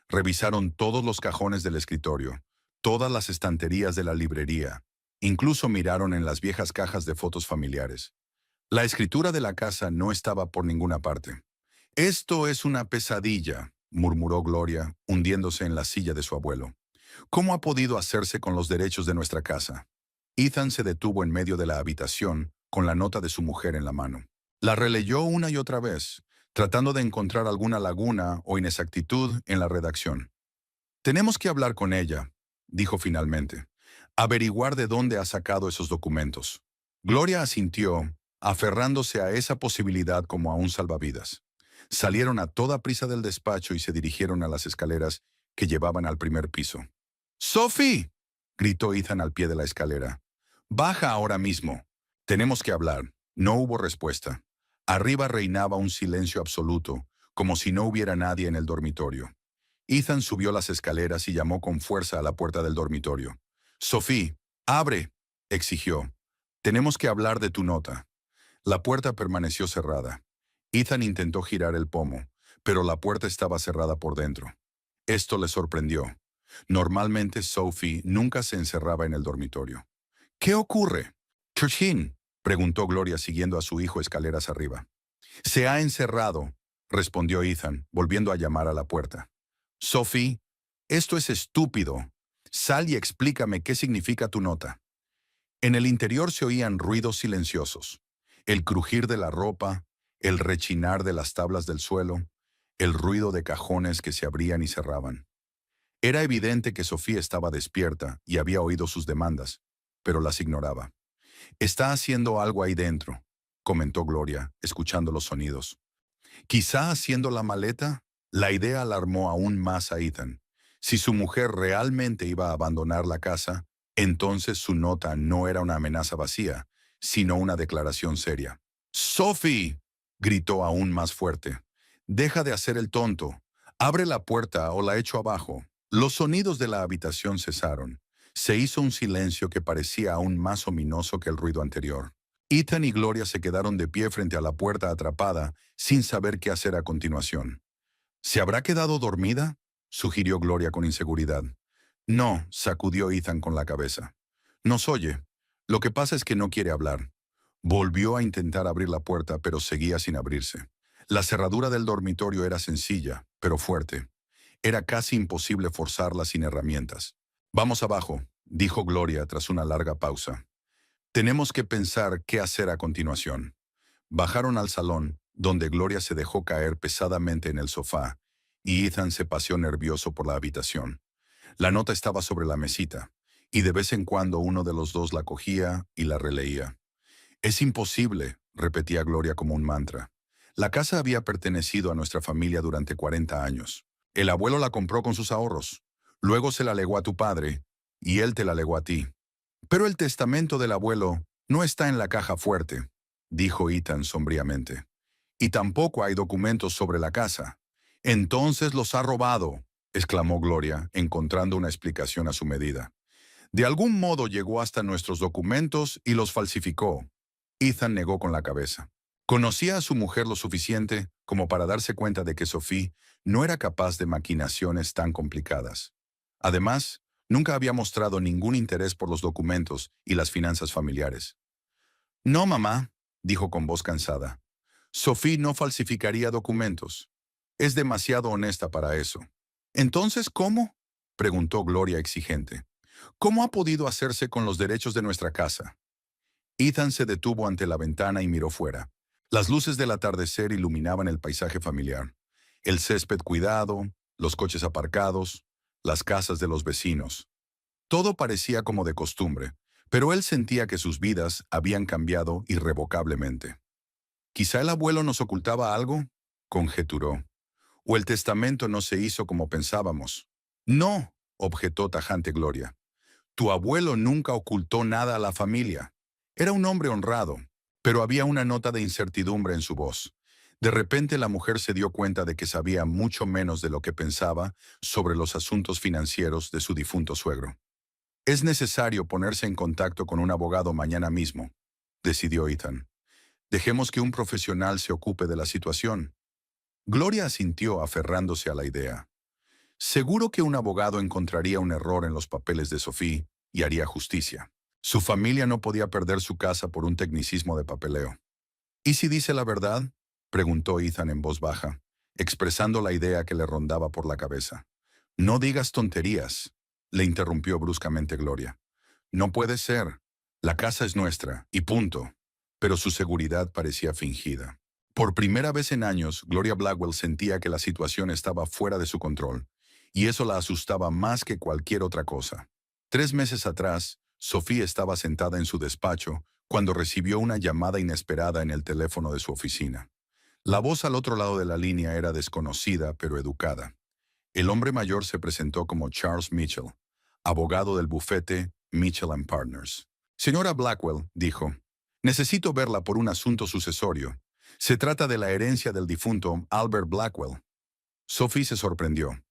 Revisaron todos los cajones del escritorio, todas las estanterías de la librería. Incluso miraron en las viejas cajas de fotos familiares. La escritura de la casa no estaba por ninguna parte. «Esto es una pesadilla», murmuró Gloria, hundiéndose en la silla de su abuelo. «¿Cómo ha podido hacerse con los derechos de nuestra casa?». Ethan se detuvo en medio de la habitación, con la nota de su mujer en la mano. La releyó una y otra vez, tratando de encontrar alguna laguna o inexactitud en la redacción. «Tenemos que hablar con ella», dijo finalmente. «Averiguar de dónde ha sacado esos documentos». Gloria asintió, aferrándose a esa posibilidad como a un salvavidas. Salieron a toda prisa del despacho y se dirigieron a las escaleras que llevaban al primer piso. «¡Sophie!», gritó Ethan al pie de la escalera. «Baja ahora mismo. Tenemos que hablar». No hubo respuesta. Arriba reinaba un silencio absoluto, como si no hubiera nadie en el dormitorio. Ethan subió las escaleras y llamó con fuerza a la puerta del dormitorio. «Sophie, abre», exigió. «Tenemos que hablar de tu nota». La puerta permaneció cerrada. Ethan intentó girar el pomo, pero la puerta estaba cerrada por dentro. Esto le sorprendió. Normalmente Sophie nunca se encerraba en el dormitorio. «¿Qué ocurre?». «Churchin», preguntó Gloria siguiendo a su hijo escaleras arriba. «Se ha encerrado», respondió Ethan, volviendo a llamar a la puerta. «Sophie, esto es estúpido. Sal y explícame qué significa tu nota». En el interior se oían ruidos silenciosos. El crujir de la ropa, el rechinar de las tablas del suelo, el ruido de cajones que se abrían y cerraban. Era evidente que Sofía estaba despierta y había oído sus demandas, pero las ignoraba. «Está haciendo algo ahí dentro», comentó Gloria, escuchando los sonidos. «Quizá haciendo la maleta». La idea alarmó aún más a Ethan. Si su mujer realmente iba a abandonar la casa, entonces su nota no era una amenaza vacía, sino una declaración seria. «¡Sophie!», gritó aún más fuerte. «Deja de hacer el tonto. Abre la puerta o la echo abajo». Los sonidos de la habitación cesaron. Se hizo un silencio que parecía aún más ominoso que el ruido anterior. Ethan y Gloria se quedaron de pie frente a la puerta atrapada, sin saber qué hacer a continuación. «¿Se habrá quedado dormida?», sugirió Gloria con inseguridad. «No», sacudió Ethan con la cabeza. «Nos oye. Lo que pasa es que no quiere hablar». Volvió a intentar abrir la puerta, pero seguía sin abrirse. La cerradura del dormitorio era sencilla, pero fuerte. Era casi imposible forzarla sin herramientas. Vamos abajo, dijo Gloria tras una larga pausa. Tenemos que pensar qué hacer a continuación. Bajaron al salón, donde Gloria se dejó caer pesadamente en el sofá, y Ethan se paseó nervioso por la habitación. La nota estaba sobre la mesita, y de vez en cuando uno de los dos la cogía y la releía. Es imposible, repetía Gloria como un mantra. La casa había pertenecido a nuestra familia durante 40 años. El abuelo la compró con sus ahorros. Luego se la legó a tu padre, y él te la legó a ti. Pero el testamento del abuelo no está en la caja fuerte, dijo Ethan sombríamente. Y tampoco hay documentos sobre la casa. Entonces los ha robado, exclamó Gloria, encontrando una explicación a su medida. De algún modo llegó hasta nuestros documentos y los falsificó. Ethan negó con la cabeza. Conocía a su mujer lo suficiente como para darse cuenta de que Sophie no era capaz de maquinaciones tan complicadas. Además, nunca había mostrado ningún interés por los documentos y las finanzas familiares. No, mamá, dijo con voz cansada. Sophie no falsificaría documentos. Es demasiado honesta para eso. ¿Entonces cómo? Preguntó Gloria exigente. ¿Cómo ha podido hacerse con los derechos de nuestra casa? Ethan se detuvo ante la ventana y miró fuera. Las luces del atardecer iluminaban el paisaje familiar. El césped cuidado, los coches aparcados, las casas de los vecinos. Todo parecía como de costumbre, pero él sentía que sus vidas habían cambiado irrevocablemente. Quizá el abuelo nos ocultaba algo, conjeturó. O el testamento no se hizo como pensábamos. No, objetó tajante Gloria. Tu abuelo nunca ocultó nada a la familia. Era un hombre honrado, pero había una nota de incertidumbre en su voz. De repente la mujer se dio cuenta de que sabía mucho menos de lo que pensaba sobre los asuntos financieros de su difunto suegro. Es necesario ponerse en contacto con un abogado mañana mismo, decidió Ethan. Dejemos que un profesional se ocupe de la situación. Gloria asintió aferrándose a la idea. Seguro que un abogado encontraría un error en los papeles de Sophie y haría justicia. Su familia no podía perder su casa por un tecnicismo de papeleo. ¿Y si dice la verdad?, preguntó Ethan en voz baja, expresando la idea que le rondaba por la cabeza. No digas tonterías, le interrumpió bruscamente Gloria. No puede ser. La casa es nuestra, y punto. Pero su seguridad parecía fingida. Por primera vez en años, Gloria Blackwell sentía que la situación estaba fuera de su control, y eso la asustaba más que cualquier otra cosa. 3 meses atrás, Sophie estaba sentada en su despacho cuando recibió una llamada inesperada en el teléfono de su oficina. La voz al otro lado de la línea era desconocida pero educada. El hombre mayor se presentó como Charles Mitchell, abogado del bufete Mitchell & Partners. Señora Blackwell, dijo, necesito verla por un asunto sucesorio. Se trata de la herencia del difunto Albert Blackwell. Sophie se sorprendió.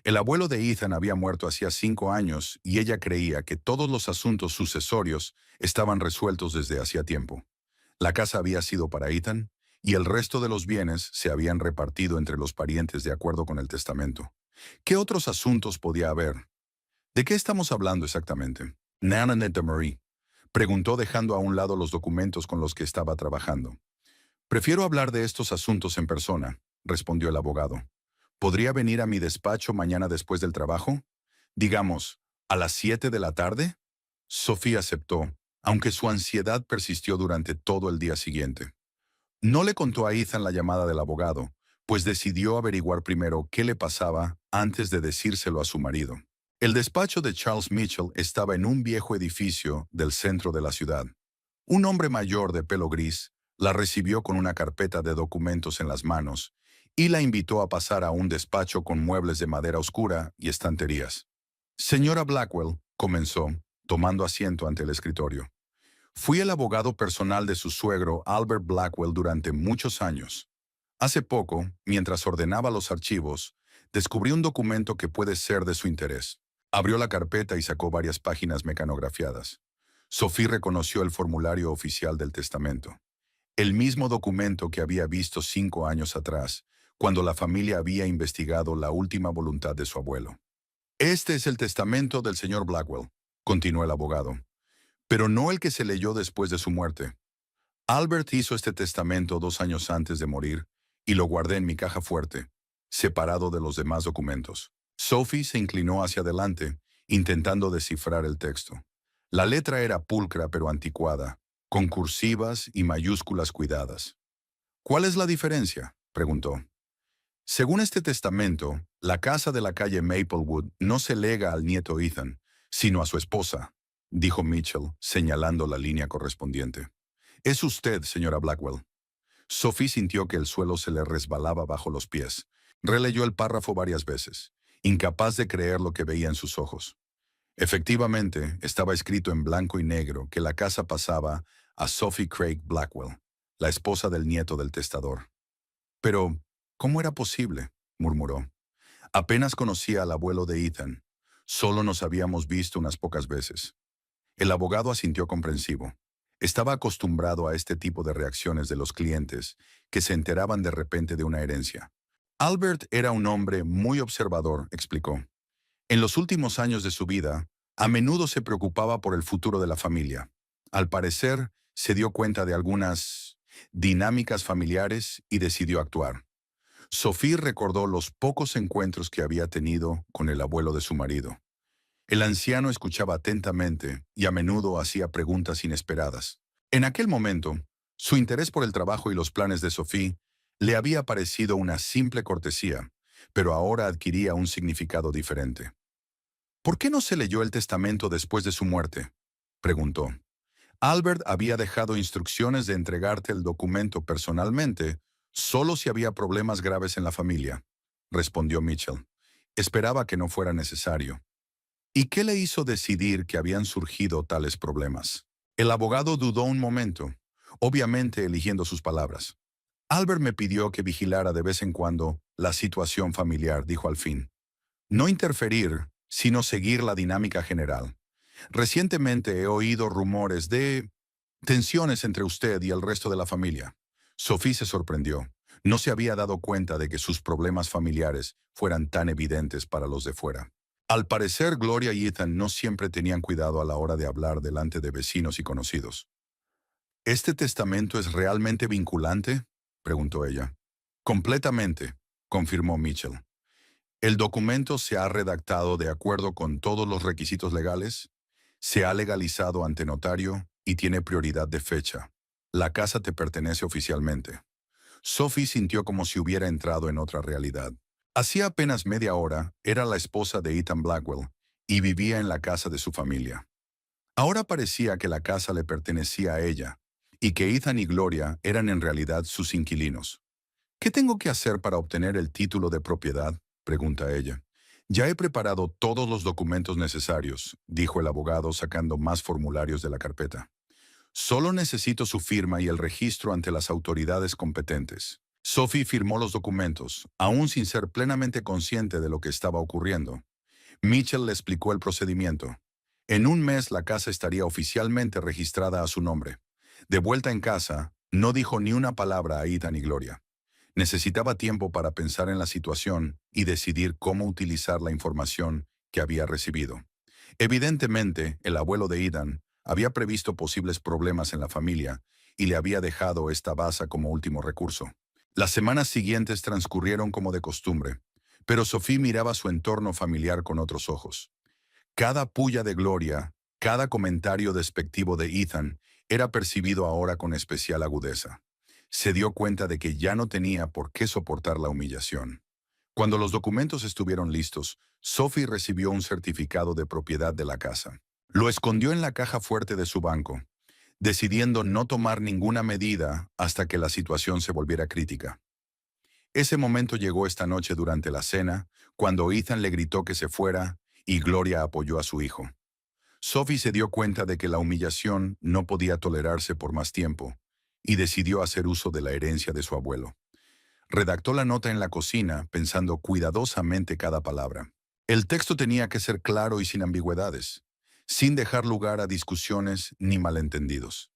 El abuelo de Ethan había muerto hacía 5 años y ella creía que todos los asuntos sucesorios estaban resueltos desde hacía tiempo. La casa había sido para Ethan y el resto de los bienes se habían repartido entre los parientes de acuerdo con el testamento. ¿Qué otros asuntos podía haber? ¿De qué estamos hablando exactamente? Nanette de Marie preguntó dejando a un lado los documentos con los que estaba trabajando. Prefiero hablar de estos asuntos en persona, respondió el abogado. ¿Podría venir a mi despacho mañana después del trabajo? Digamos, ¿a las 7 de la tarde? Sofía aceptó, aunque su ansiedad persistió durante todo el día siguiente. No le contó a Ethan la llamada del abogado, pues decidió averiguar primero qué le pasaba antes de decírselo a su marido. El despacho de Charles Mitchell estaba en un viejo edificio del centro de la ciudad. Un hombre mayor de pelo gris la recibió con una carpeta de documentos en las manos y la invitó a pasar a un despacho con muebles de madera oscura y estanterías. Señora Blackwell, comenzó, tomando asiento ante el escritorio. Fui el abogado personal de su suegro Albert Blackwell durante muchos años. Hace poco, mientras ordenaba los archivos, descubrí un documento que puede ser de su interés. Abrió la carpeta y sacó varias páginas mecanografiadas. Sophie reconoció el formulario oficial del testamento. El mismo documento que había visto 5 años atrás, cuando la familia había investigado la última voluntad de su abuelo. Este es el testamento del señor Blackwell, continuó el abogado, pero no el que se leyó después de su muerte. Albert hizo este testamento 2 años antes de morir y lo guardé en mi caja fuerte, separado de los demás documentos. Sophie se inclinó hacia adelante, intentando descifrar el texto. La letra era pulcra pero anticuada, con cursivas y mayúsculas cuidadas. ¿Cuál es la diferencia?, preguntó. Según este testamento, la casa de la calle Maplewood no se lega al nieto Ethan, sino a su esposa, dijo Mitchell, señalando la línea correspondiente. Es usted, señora Blackwell. Sophie sintió que el suelo se le resbalaba bajo los pies. Releyó el párrafo varias veces, incapaz de creer lo que veía en sus ojos. Efectivamente, estaba escrito en blanco y negro que la casa pasaba a Sophie Craig Blackwell, la esposa del nieto del testador. Pero, ¿cómo era posible?, murmuró. Apenas conocía al abuelo de Ethan. Solo nos habíamos visto unas pocas veces. El abogado asintió comprensivo. Estaba acostumbrado a este tipo de reacciones de los clientes que se enteraban de repente de una herencia. Albert era un hombre muy observador, explicó. En los últimos años de su vida, a menudo se preocupaba por el futuro de la familia. Al parecer, se dio cuenta de algunas dinámicas familiares y decidió actuar. Sophie recordó los pocos encuentros que había tenido con el abuelo de su marido. El anciano escuchaba atentamente y a menudo hacía preguntas inesperadas. En aquel momento, su interés por el trabajo y los planes de Sophie le había parecido una simple cortesía, pero ahora adquiría un significado diferente. ¿Por qué no se leyó el testamento después de su muerte?, preguntó. Albert había dejado instrucciones de entregarte el documento personalmente, solo si había problemas graves en la familia, respondió Mitchell. Esperaba que no fuera necesario. ¿Y qué le hizo decidir que habían surgido tales problemas? El abogado dudó un momento, obviamente eligiendo sus palabras. Albert me pidió que vigilara de vez en cuando la situación familiar, dijo al fin. No interferir, sino seguir la dinámica general. Recientemente he oído rumores de tensiones entre usted y el resto de la familia. Sophie se sorprendió. No se había dado cuenta de que sus problemas familiares fueran tan evidentes para los de fuera. Al parecer, Gloria y Ethan no siempre tenían cuidado a la hora de hablar delante de vecinos y conocidos. ¿Este testamento es realmente vinculante?, preguntó ella. Completamente, confirmó Mitchell. El documento se ha redactado de acuerdo con todos los requisitos legales, se ha legalizado ante notario y tiene prioridad de fecha. La casa te pertenece oficialmente. Sophie sintió como si hubiera entrado en otra realidad. Hacía apenas media hora era la esposa de Ethan Blackwell y vivía en la casa de su familia. Ahora parecía que la casa le pertenecía a ella y que Ethan y Gloria eran en realidad sus inquilinos. ¿Qué tengo que hacer para obtener el título de propiedad?, pregunta ella. Ya he preparado todos los documentos necesarios, dijo el abogado sacando más formularios de la carpeta. Solo necesito su firma y el registro ante las autoridades competentes. Sophie firmó los documentos, aún sin ser plenamente consciente de lo que estaba ocurriendo. Mitchell le explicó el procedimiento. En un mes la casa estaría oficialmente registrada a su nombre. De vuelta en casa, no dijo ni una palabra a Ethan y Gloria. Necesitaba tiempo para pensar en la situación y decidir cómo utilizar la información que había recibido. Evidentemente, el abuelo de Ethan había previsto posibles problemas en la familia y le había dejado esta baza como último recurso. Las semanas siguientes transcurrieron como de costumbre, pero Sophie miraba su entorno familiar con otros ojos. Cada puya de Gloria, cada comentario despectivo de Ethan era percibido ahora con especial agudeza. Se dio cuenta de que ya no tenía por qué soportar la humillación. Cuando los documentos estuvieron listos, Sophie recibió un certificado de propiedad de la casa. Lo escondió en la caja fuerte de su banco, decidiendo no tomar ninguna medida hasta que la situación se volviera crítica. Ese momento llegó esta noche durante la cena, cuando Ethan le gritó que se fuera y Gloria apoyó a su hijo. Sophie se dio cuenta de que la humillación no podía tolerarse por más tiempo y decidió hacer uso de la herencia de su abuelo. Redactó la nota en la cocina, pensando cuidadosamente cada palabra. El texto tenía que ser claro y sin ambigüedades, sin dejar lugar a discusiones ni malentendidos.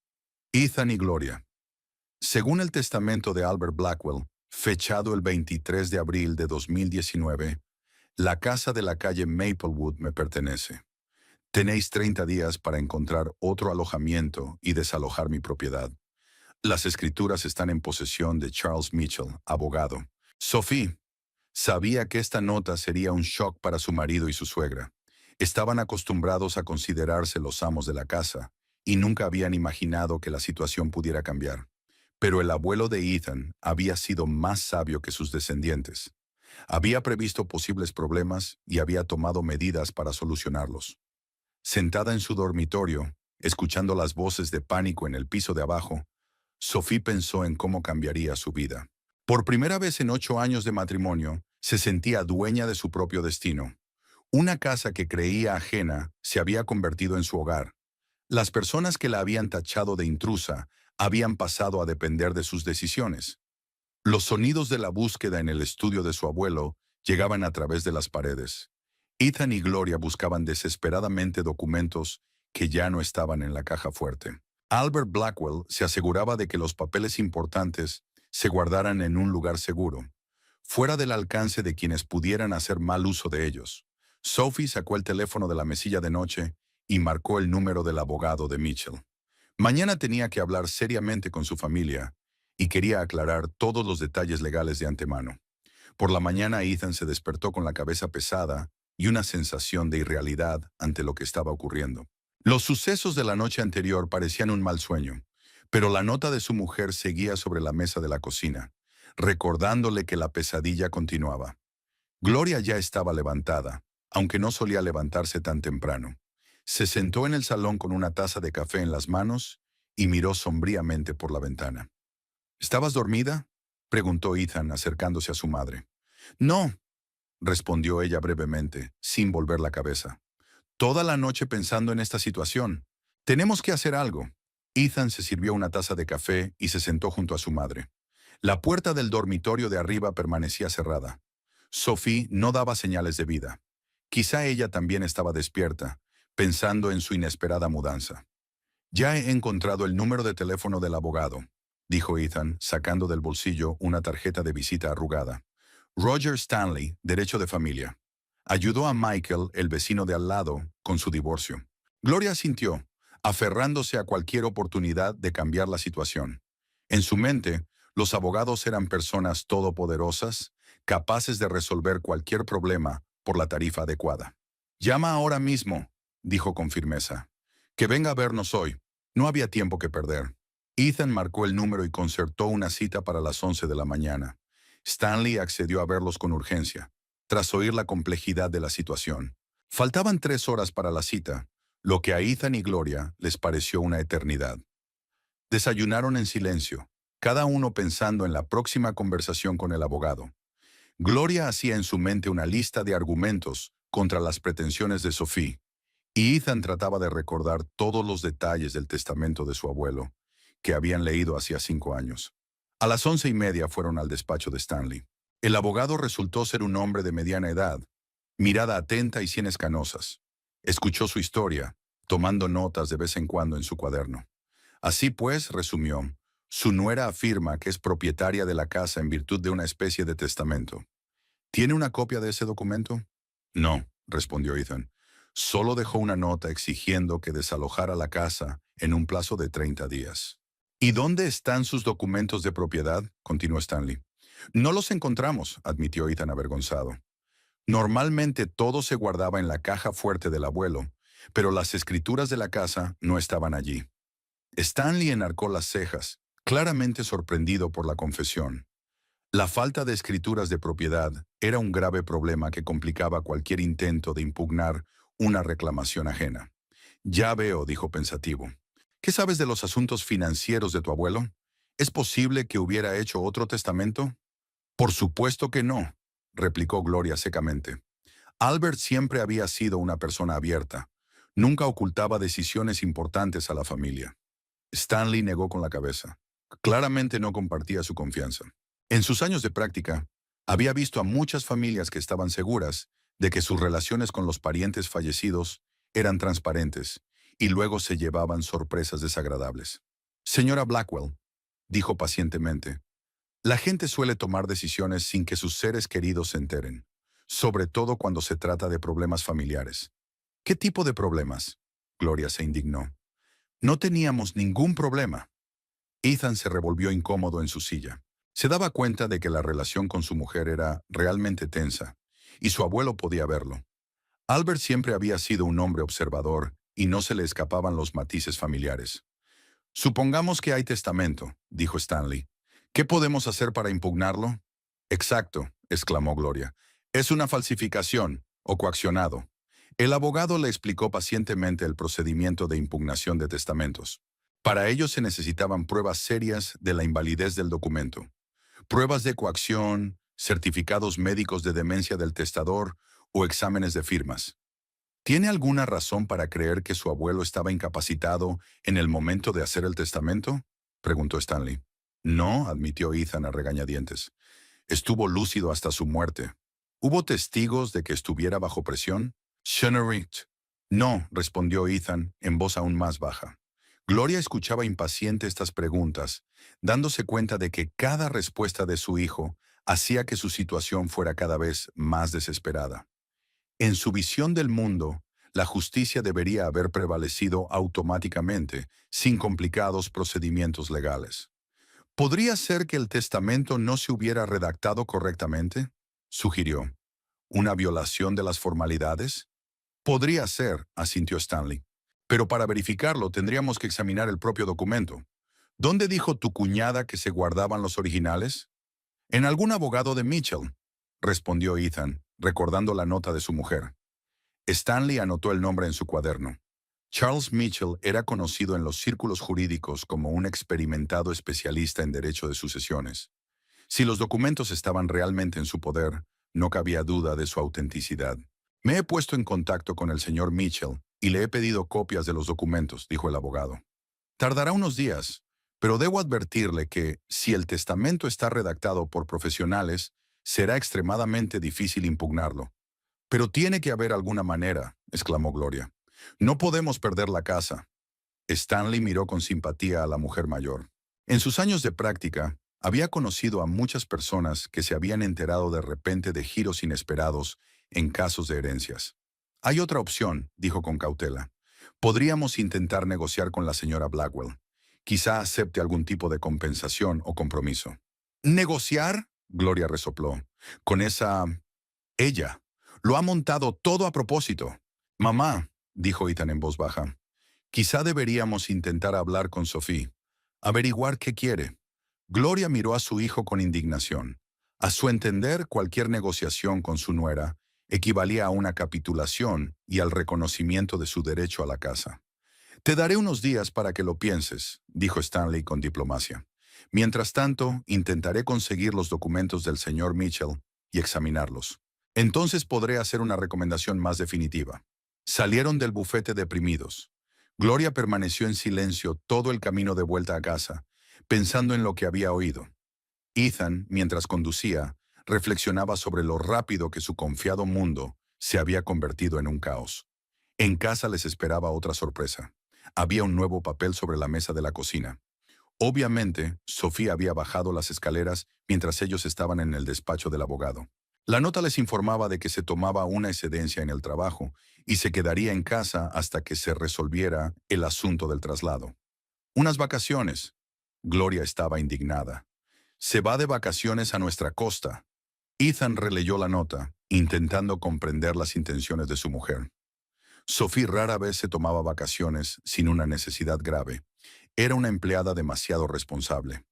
Ethan y Gloria. Según el testamento de Albert Blackwell, fechado el 23 de abril de 2019, la casa de la calle Maplewood me pertenece. Tenéis 30 días para encontrar otro alojamiento y desalojar mi propiedad. Las escrituras están en posesión de Charles Mitchell, abogado. Sophie sabía que esta nota sería un shock para su marido y su suegra. Estaban acostumbrados a considerarse los amos de la casa y nunca habían imaginado que la situación pudiera cambiar. Pero el abuelo de Ethan había sido más sabio que sus descendientes. Había previsto posibles problemas y había tomado medidas para solucionarlos. Sentada en su dormitorio, escuchando las voces de pánico en el piso de abajo, Sophie pensó en cómo cambiaría su vida. Por primera vez en 8 años de matrimonio, se sentía dueña de su propio destino. Una casa que creía ajena se había convertido en su hogar. Las personas que la habían tachado de intrusa habían pasado a depender de sus decisiones. Los sonidos de la búsqueda en el estudio de su abuelo llegaban a través de las paredes. Ethan y Gloria buscaban desesperadamente documentos que ya no estaban en la caja fuerte. Albert Blackwell se aseguraba de que los papeles importantes se guardaran en un lugar seguro, fuera del alcance de quienes pudieran hacer mal uso de ellos. Sophie sacó el teléfono de la mesilla de noche y marcó el número del abogado de Mitchell. Mañana tenía que hablar seriamente con su familia y quería aclarar todos los detalles legales de antemano. Por la mañana Ethan se despertó con la cabeza pesada y una sensación de irrealidad ante lo que estaba ocurriendo. Los sucesos de la noche anterior parecían un mal sueño, pero la nota de su mujer seguía sobre la mesa de la cocina, recordándole que la pesadilla continuaba. Gloria ya estaba levantada, aunque no solía levantarse tan temprano. Se sentó en el salón con una taza de café en las manos y miró sombríamente por la ventana. ¿Estabas dormida?, preguntó Ethan acercándose a su madre. No, respondió ella brevemente, sin volver la cabeza. Toda la noche pensando en esta situación. Tenemos que hacer algo. Ethan se sirvió una taza de café y se sentó junto a su madre. La puerta del dormitorio de arriba permanecía cerrada. Sophie no daba señales de vida. Quizá ella también estaba despierta, pensando en su inesperada mudanza. Ya he encontrado el número de teléfono del abogado, dijo Ethan, sacando del bolsillo una tarjeta de visita arrugada. Roger Stanley, derecho de familia. Ayudó a Michael, el vecino de al lado, con su divorcio. Gloria sintió, aferrándose a cualquier oportunidad de cambiar la situación. En su mente, los abogados eran personas todopoderosas, capaces de resolver cualquier problema por la tarifa adecuada. Llama ahora mismo, dijo con firmeza. Que venga a vernos hoy. No había tiempo que perder. Ethan marcó el número y concertó una cita para las 11 de la mañana. Stanley accedió a verlos con urgencia, tras oír la complejidad de la situación. Faltaban 3 horas para la cita, lo que a Ethan y Gloria les pareció una eternidad. Desayunaron en silencio, cada uno pensando en la próxima conversación con el abogado. Gloria hacía en su mente una lista de argumentos contra las pretensiones de Sophie, y Ethan trataba de recordar todos los detalles del testamento de su abuelo, que habían leído hacía 5 años. A las 11:30 fueron al despacho de Stanley. El abogado resultó ser un hombre de mediana edad, mirada atenta y sienes canosas. Escuchó su historia, tomando notas de vez en cuando en su cuaderno. Así pues, resumió, su nuera afirma que es propietaria de la casa en virtud de una especie de testamento. ¿Tiene una copia de ese documento? No, respondió Ethan. Solo dejó una nota exigiendo que desalojara la casa en un plazo de 30 días. ¿Y dónde están sus documentos de propiedad?, continuó Stanley. No los encontramos, admitió Ethan avergonzado. Normalmente todo se guardaba en la caja fuerte del abuelo, pero las escrituras de la casa no estaban allí. Stanley enarcó las cejas, claramente sorprendido por la confesión. La falta de escrituras de propiedad era un grave problema que complicaba cualquier intento de impugnar una reclamación ajena. Ya veo, dijo pensativo. ¿Qué sabes de los asuntos financieros de tu abuelo? ¿Es posible que hubiera hecho otro testamento? Por supuesto que no, replicó Gloria secamente. Albert siempre había sido una persona abierta. Nunca ocultaba decisiones importantes a la familia. Stanley negó con la cabeza. Claramente no compartía su confianza. En sus años de práctica, había visto a muchas familias que estaban seguras de que sus relaciones con los parientes fallecidos eran transparentes y luego se llevaban sorpresas desagradables. Señora Blackwell, dijo pacientemente, la gente suele tomar decisiones sin que sus seres queridos se enteren, sobre todo cuando se trata de problemas familiares. ¿Qué tipo de problemas? Gloria se indignó. No teníamos ningún problema. Ethan se revolvió incómodo en su silla. Se daba cuenta de que la relación con su mujer era realmente tensa, y su abuelo podía verlo. Albert siempre había sido un hombre observador y no se le escapaban los matices familiares. Supongamos que hay testamento, dijo Stanley. ¿Qué podemos hacer para impugnarlo? Exacto, exclamó Gloria. Es una falsificación o coaccionado. El abogado le explicó pacientemente el procedimiento de impugnación de testamentos. Para ello se necesitaban pruebas serias de la invalidez del documento, pruebas de coacción, certificados médicos de demencia del testador o exámenes de firmas. ¿Tiene alguna razón para creer que su abuelo estaba incapacitado en el momento de hacer el testamento? Preguntó Stanley. No, admitió Ethan a regañadientes. Estuvo lúcido hasta su muerte. ¿Hubo testigos de que estuviera bajo presión? Shennerit. No, respondió Ethan en voz aún más baja. Gloria escuchaba impaciente estas preguntas, dándose cuenta de que cada respuesta de su hijo hacía que su situación fuera cada vez más desesperada. En su visión del mundo, la justicia debería haber prevalecido automáticamente, sin complicados procedimientos legales. ¿Podría ser que el testamento no se hubiera redactado correctamente? Sugirió. ¿Una violación de las formalidades? Podría ser, asintió Stanley. Pero para verificarlo tendríamos que examinar el propio documento. ¿Dónde dijo tu cuñada que se guardaban los originales? En algún abogado de Mitchell, respondió Ethan, recordando la nota de su mujer. Stanley anotó el nombre en su cuaderno. Charles Mitchell era conocido en los círculos jurídicos como un experimentado especialista en derecho de sucesiones. Si los documentos estaban realmente en su poder, no cabía duda de su autenticidad. Me he puesto en contacto con el señor Mitchell y le he pedido copias de los documentos, dijo el abogado. Tardará unos días, pero debo advertirle que, si el testamento está redactado por profesionales, será extremadamente difícil impugnarlo. Pero tiene que haber alguna manera, exclamó Gloria. No podemos perder la casa. Stanley miró con simpatía a la mujer mayor. En sus años de práctica, había conocido a muchas personas que se habían enterado de repente de giros inesperados en casos de herencias. Hay otra opción, dijo con cautela. Podríamos intentar negociar con la señora Blackwell. Quizá acepte algún tipo de compensación o compromiso. ¿Negociar? Gloria resopló. Con esa... ella. Lo ha montado todo a propósito. Mamá, dijo Ethan en voz baja, quizá deberíamos intentar hablar con Sophie, averiguar qué quiere. Gloria miró a su hijo con indignación. A su entender, cualquier negociación con su nuera equivalía a una capitulación y al reconocimiento de su derecho a la casa. Te daré unos días para que lo pienses, dijo Stanley con diplomacia. Mientras tanto, intentaré conseguir los documentos del señor Mitchell y examinarlos. Entonces podré hacer una recomendación más definitiva. Salieron del bufete deprimidos. Gloria permaneció en silencio todo el camino de vuelta a casa, pensando en lo que había oído. Ethan, mientras conducía, reflexionaba sobre lo rápido que su confiado mundo se había convertido en un caos. En casa les esperaba otra sorpresa. Había un nuevo papel sobre la mesa de la cocina. Obviamente, Sofía había bajado las escaleras mientras ellos estaban en el despacho del abogado. La nota les informaba de que se tomaba una excedencia en el trabajo y se quedaría en casa hasta que se resolviera el asunto del traslado. Unas vacaciones. Gloria estaba indignada. Se va de vacaciones a nuestra costa. Ethan releyó la nota, intentando comprender las intenciones de su mujer. Sophie rara vez se tomaba vacaciones sin una necesidad grave. Era una empleada demasiado responsable.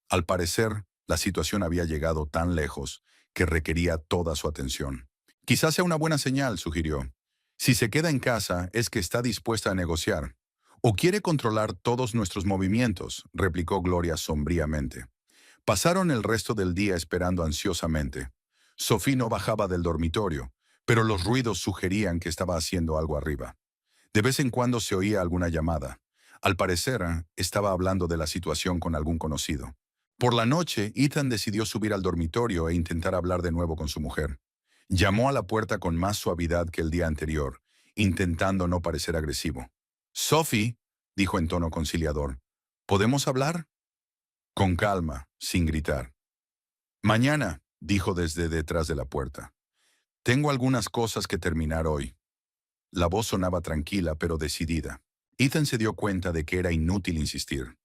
Al parecer, la situación había llegado tan lejos que requería toda su atención. Quizás sea una buena señal, sugirió. Si se queda en casa es que está dispuesta a negociar. O quiere controlar todos nuestros movimientos, replicó Gloria sombríamente. Pasaron el resto del día esperando ansiosamente. Sophie no bajaba del dormitorio, pero los ruidos sugerían que estaba haciendo algo arriba. De vez en cuando se oía alguna llamada. Al parecer, estaba hablando de la situación con algún conocido. Por la noche, Ethan decidió subir al dormitorio e intentar hablar de nuevo con su mujer. Llamó a la puerta con más suavidad que el día anterior, intentando no parecer agresivo. «Sophie», dijo en tono conciliador, «¿podemos hablar?» Con calma, sin gritar. «Mañana», dijo desde detrás de la puerta. «Tengo algunas cosas que terminar hoy». La voz sonaba tranquila pero decidida. Ethan se dio cuenta de que era inútil insistir.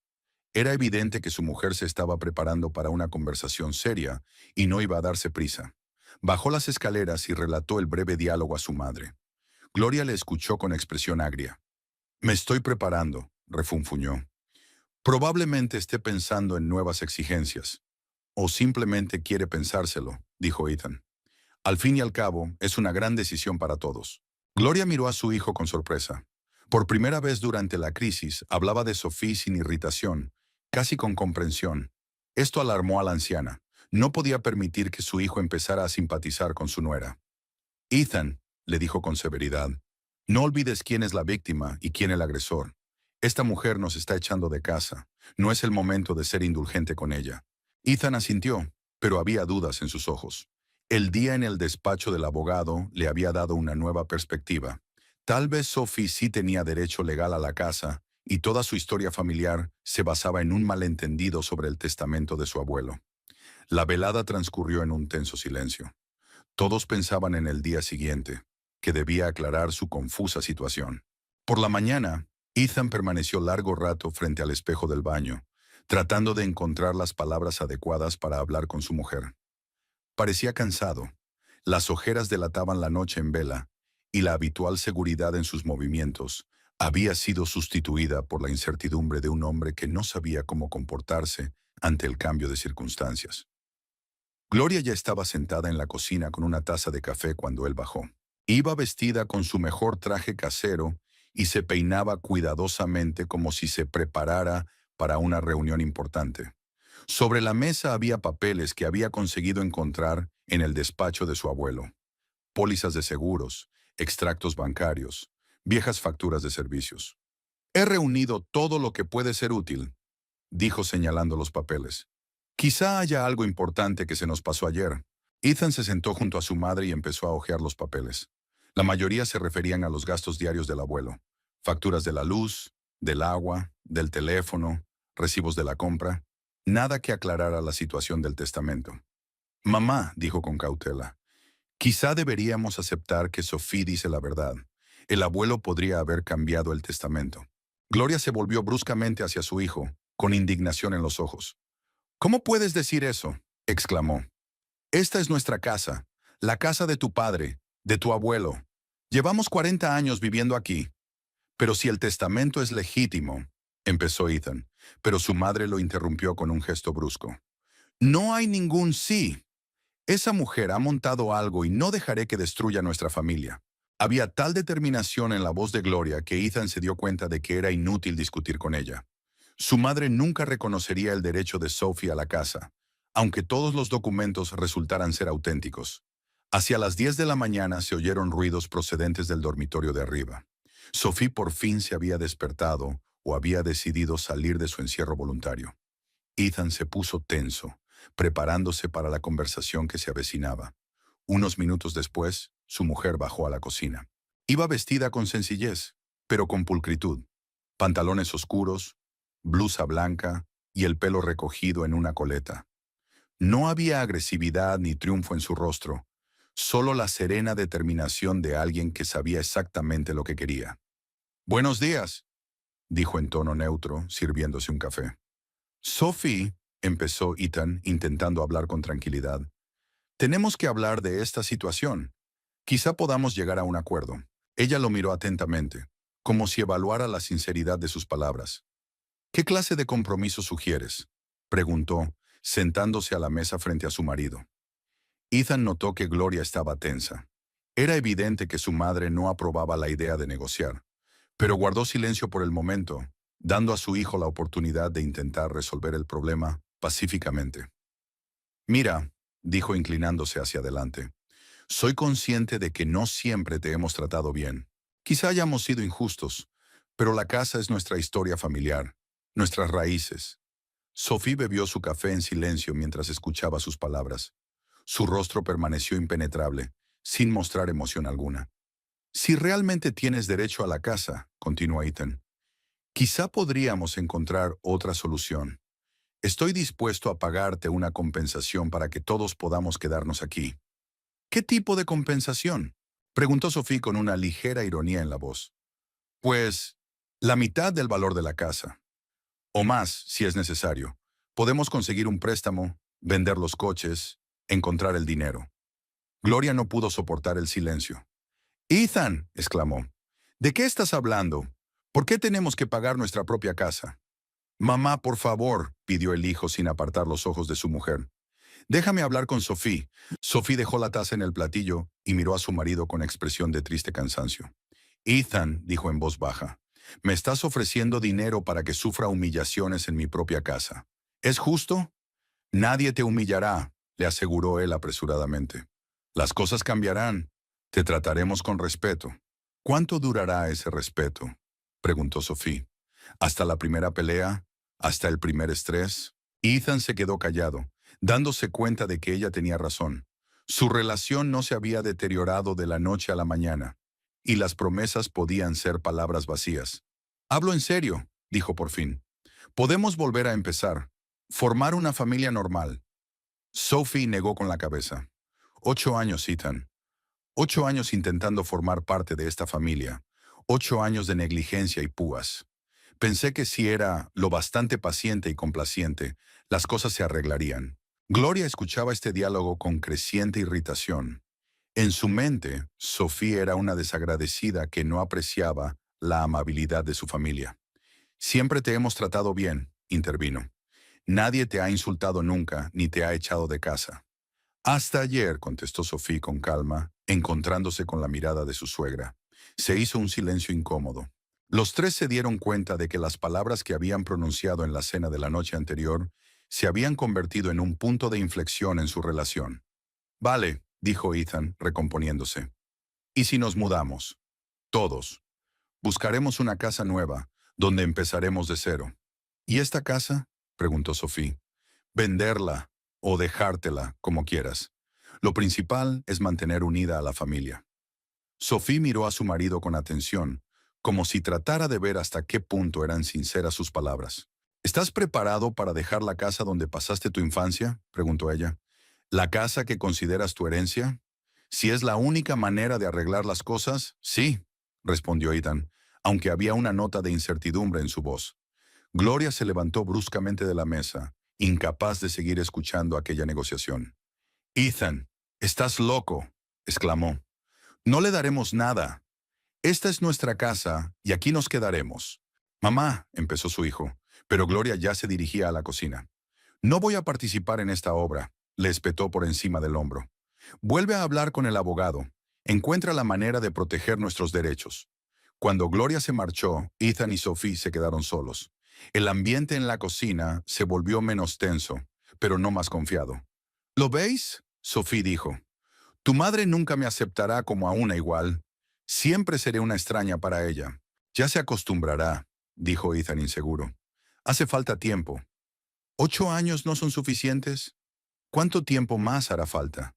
Era evidente que su mujer se estaba preparando para una conversación seria y no iba a darse prisa. Bajó las escaleras y relató el breve diálogo a su madre. Gloria le escuchó con expresión agria. Me estoy preparando, refunfuñó. Probablemente esté pensando en nuevas exigencias. O simplemente quiere pensárselo, dijo Ethan. Al fin y al cabo, es una gran decisión para todos. Gloria miró a su hijo con sorpresa. Por primera vez durante la crisis, hablaba de Sophie sin irritación, casi con comprensión. Esto alarmó a la anciana. No podía permitir que su hijo empezara a simpatizar con su nuera. Ethan, le dijo con severidad, no olvides quién es la víctima y quién el agresor. Esta mujer nos está echando de casa. No es el momento de ser indulgente con ella. Ethan asintió, pero había dudas en sus ojos. El día en el despacho del abogado le había dado una nueva perspectiva. Tal vez Sophie sí tenía derecho legal a la casa, y toda su historia familiar se basaba en un malentendido sobre el testamento de su abuelo. La velada transcurrió en un tenso silencio. Todos pensaban en el día siguiente, que debía aclarar su confusa situación. Por la mañana, Ethan permaneció largo rato frente al espejo del baño, tratando de encontrar las palabras adecuadas para hablar con su mujer. Parecía cansado. Las ojeras delataban la noche en vela, y la habitual seguridad en sus movimientos había sido sustituida por la incertidumbre de un hombre que no sabía cómo comportarse ante el cambio de circunstancias. Gloria ya estaba sentada en la cocina con una taza de café cuando él bajó. Iba vestida con su mejor traje casero y se peinaba cuidadosamente como si se preparara para una reunión importante. Sobre la mesa había papeles que había conseguido encontrar en el despacho de su abuelo. Pólizas de seguros, extractos bancarios, viejas facturas de servicios. He reunido todo lo que puede ser útil, dijo señalando los papeles. Quizá haya algo importante que se nos pasó ayer. Ethan se sentó junto a su madre y empezó a hojear los papeles. La mayoría se referían a los gastos diarios del abuelo. Facturas de la luz, del agua, del teléfono, recibos de la compra. Nada que aclarara la situación del testamento. Mamá, dijo con cautela, quizá deberíamos aceptar que Sophie dice la verdad. El abuelo podría haber cambiado el testamento. Gloria se volvió bruscamente hacia su hijo, con indignación en los ojos. ¿Cómo puedes decir eso?, exclamó. Esta es nuestra casa, la casa de tu padre, de tu abuelo. Llevamos 40 años viviendo aquí. Pero si el testamento es legítimo, empezó Ethan, pero su madre lo interrumpió con un gesto brusco. No hay ningún sí. Esa mujer ha montado algo y no dejaré que destruya nuestra familia. Había tal determinación en la voz de Gloria que Ethan se dio cuenta de que era inútil discutir con ella. Su madre nunca reconocería el derecho de Sophie a la casa, aunque todos los documentos resultaran ser auténticos. Hacia las 10 de la mañana se oyeron ruidos procedentes del dormitorio de arriba. Sophie por fin se había despertado o había decidido salir de su encierro voluntario. Ethan se puso tenso, preparándose para la conversación que se avecinaba. Unos minutos después, su mujer bajó a la cocina. Iba vestida con sencillez, pero con pulcritud. Pantalones oscuros, blusa blanca y el pelo recogido en una coleta. No había agresividad ni triunfo en su rostro, solo la serena determinación de alguien que sabía exactamente lo que quería. «Buenos días», dijo en tono neutro, sirviéndose un café. «Sophie», empezó Ethan, intentando hablar con tranquilidad, «tenemos que hablar de esta situación. Quizá podamos llegar a un acuerdo». Ella lo miró atentamente, como si evaluara la sinceridad de sus palabras. «¿Qué clase de compromiso sugieres?», preguntó, sentándose a la mesa frente a su marido. Ethan notó que Gloria estaba tensa. Era evidente que su madre no aprobaba la idea de negociar, pero guardó silencio por el momento, dando a su hijo la oportunidad de intentar resolver el problema pacíficamente. «Mira», dijo inclinándose hacia adelante, «soy consciente de que no siempre te hemos tratado bien. Quizá hayamos sido injustos, pero la casa es nuestra historia familiar, nuestras raíces». Sophie bebió su café en silencio mientras escuchaba sus palabras. Su rostro permaneció impenetrable, sin mostrar emoción alguna. «Si realmente tienes derecho a la casa», continuó Ethan, «quizá podríamos encontrar otra solución. Estoy dispuesto a pagarte una compensación para que todos podamos quedarnos aquí». «¿Qué tipo de compensación?», preguntó Sophie con una ligera ironía en la voz. «Pues, la mitad del valor de la casa». O más, si es necesario. Podemos conseguir un préstamo, vender los coches, encontrar el dinero. Gloria no pudo soportar el silencio. «Ethan», exclamó, «¿de qué estás hablando? ¿Por qué tenemos que pagar nuestra propia casa?» «Mamá, por favor», pidió el hijo sin apartar los ojos de su mujer. «Déjame hablar con Sophie». Sophie dejó la taza en el platillo y miró a su marido con expresión de triste cansancio. «Ethan», dijo en voz baja, «me estás ofreciendo dinero para que sufra humillaciones en mi propia casa. ¿Es justo?» «Nadie te humillará», le aseguró él apresuradamente. «Las cosas cambiarán. Te trataremos con respeto». «¿Cuánto durará ese respeto?», preguntó Sophie. «¿Hasta la primera pelea? ¿Hasta el primer estrés?» Ethan se quedó callado, dándose cuenta de que ella tenía razón. Su relación no se había deteriorado de la noche a la mañana, y las promesas podían ser palabras vacías. «Hablo en serio», dijo por fin. «Podemos volver a empezar. Formar una familia normal». Sophie negó con la cabeza. 8 años, Ethan. 8 años intentando formar parte de esta familia. 8 años de negligencia y púas. Pensé que si era lo bastante paciente y complaciente, las cosas se arreglarían. Gloria escuchaba este diálogo con creciente irritación. En su mente, Sophie era una desagradecida que no apreciaba la amabilidad de su familia. «Siempre te hemos tratado bien», intervino. «Nadie te ha insultado nunca, ni te ha echado de casa». «Hasta ayer», contestó Sophie con calma, encontrándose con la mirada de su suegra. Se hizo un silencio incómodo. Los tres se dieron cuenta de que las palabras que habían pronunciado en la cena de la noche anterior se habían convertido en un punto de inflexión en su relación. «Vale», dijo Ethan, recomponiéndose. «¿Y si nos mudamos? Todos. Buscaremos una casa nueva, donde empezaremos de cero». «¿Y esta casa?», preguntó Sophie. «Venderla o dejártela, como quieras. Lo principal es mantener unida a la familia». Sophie miró a su marido con atención, como si tratara de ver hasta qué punto eran sinceras sus palabras. «¿Estás preparado para dejar la casa donde pasaste tu infancia?», preguntó ella. «¿La casa que consideras tu herencia? Si es la única manera de arreglar las cosas, sí», respondió Ethan, aunque había una nota de incertidumbre en su voz. Gloria se levantó bruscamente de la mesa, incapaz de seguir escuchando aquella negociación. «Ethan, estás loco», exclamó. «No le daremos nada. Esta es nuestra casa y aquí nos quedaremos». «Mamá», empezó su hijo, pero Gloria ya se dirigía a la cocina. «No voy a participar en esta obra», le espetó por encima del hombro. «Vuelve a hablar con el abogado. Encuentra la manera de proteger nuestros derechos». Cuando Gloria se marchó, Ethan y Sophie se quedaron solos. El ambiente en la cocina se volvió menos tenso, pero no más confiado. «¿Lo veis?», Sophie dijo. «Tu madre nunca me aceptará como a una igual. Siempre seré una extraña para ella». «Ya se acostumbrará», dijo Ethan inseguro. «Hace falta tiempo». «¿8 años no son suficientes? ¿Cuánto tiempo más hará falta?».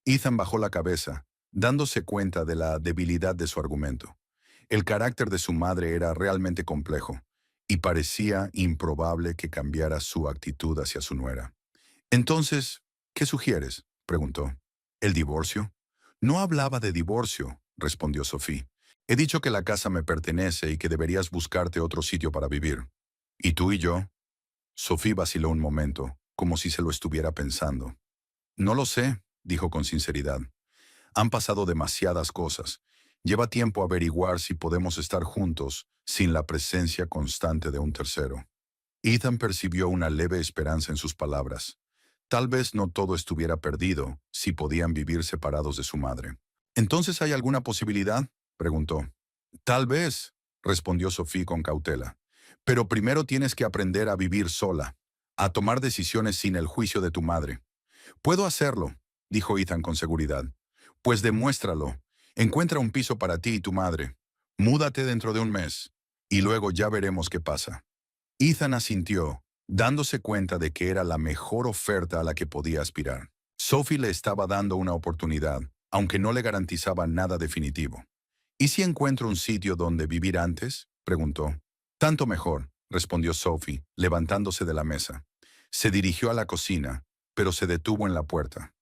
Ethan bajó la cabeza, dándose cuenta de la debilidad de su argumento. El carácter de su madre era realmente complejo, y parecía improbable que cambiara su actitud hacia su nuera. «Entonces, ¿qué sugieres?», preguntó. «¿El divorcio?». «No hablaba de divorcio», respondió Sophie. «He dicho que la casa me pertenece y que deberías buscarte otro sitio para vivir». «¿Y tú y yo?». Sophie vaciló un momento, como si se lo estuviera pensando. «No lo sé», dijo con sinceridad. «Han pasado demasiadas cosas. Lleva tiempo averiguar si podemos estar juntos sin la presencia constante de un tercero». Ethan percibió una leve esperanza en sus palabras. Tal vez no todo estuviera perdido si podían vivir separados de su madre. «¿Entonces hay alguna posibilidad?», preguntó. «Tal vez», respondió Sophie con cautela. «Pero primero tienes que aprender a vivir sola, a tomar decisiones sin el juicio de tu madre». «Puedo hacerlo», dijo Ethan con seguridad. «Pues demuéstralo. Encuentra un piso para ti y tu madre. Múdate dentro de un mes, y luego ya veremos qué pasa». Ethan asintió, dándose cuenta de que era la mejor oferta a la que podía aspirar. Sophie le estaba dando una oportunidad, aunque no le garantizaba nada definitivo. «¿Y si encuentro un sitio donde vivir antes?», preguntó. «Tanto mejor», respondió Sophie, levantándose de la mesa. Se dirigió a la cocina, pero se detuvo en la puerta.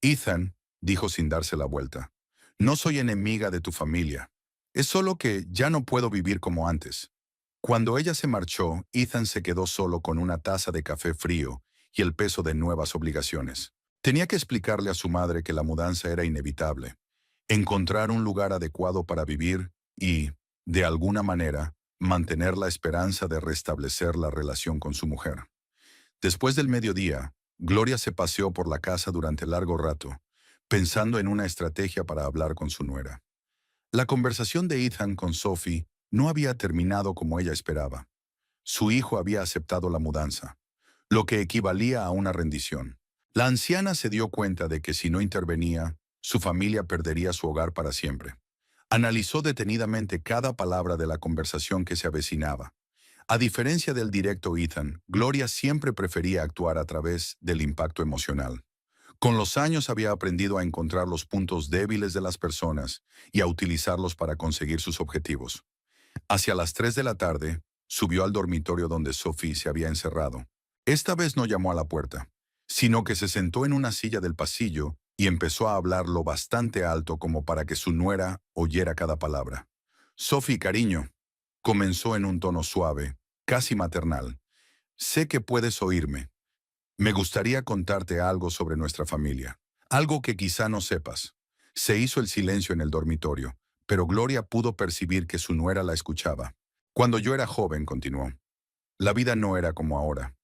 «Ethan», dijo sin darse la vuelta, «no soy enemiga de tu familia. Es solo que ya no puedo vivir como antes». Cuando ella se marchó, Ethan se quedó solo con una taza de café frío y el peso de nuevas obligaciones. Tenía que explicarle a su madre que la mudanza era inevitable, encontrar un lugar adecuado para vivir y, de alguna manera, mantener la esperanza de restablecer la relación con su mujer. Después del mediodía, Gloria se paseó por la casa durante largo rato, pensando en una estrategia para hablar con su nuera. La conversación de Ethan con Sophie no había terminado como ella esperaba. Su hijo había aceptado la mudanza, lo que equivalía a una rendición. La anciana se dio cuenta de que si no intervenía, su familia perdería su hogar para siempre. Analizó detenidamente cada palabra de la conversación que se avecinaba. A diferencia del directo Ethan, Gloria siempre prefería actuar a través del impacto emocional. Con los años había aprendido a encontrar los puntos débiles de las personas y a utilizarlos para conseguir sus objetivos. Hacia las 3 de la tarde, subió al dormitorio donde Sophie se había encerrado. Esta vez no llamó a la puerta, sino que se sentó en una silla del pasillo y empezó a hablar lo bastante alto como para que su nuera oyera cada palabra. Sophie, cariño, comenzó en un tono suave, casi maternal. Sé que puedes oírme. Me gustaría contarte algo sobre nuestra familia, algo que quizá no sepas. Se hizo el silencio en el dormitorio, pero Gloria pudo percibir que su nuera la escuchaba. Cuando yo era joven, continuó, la vida no era como ahora.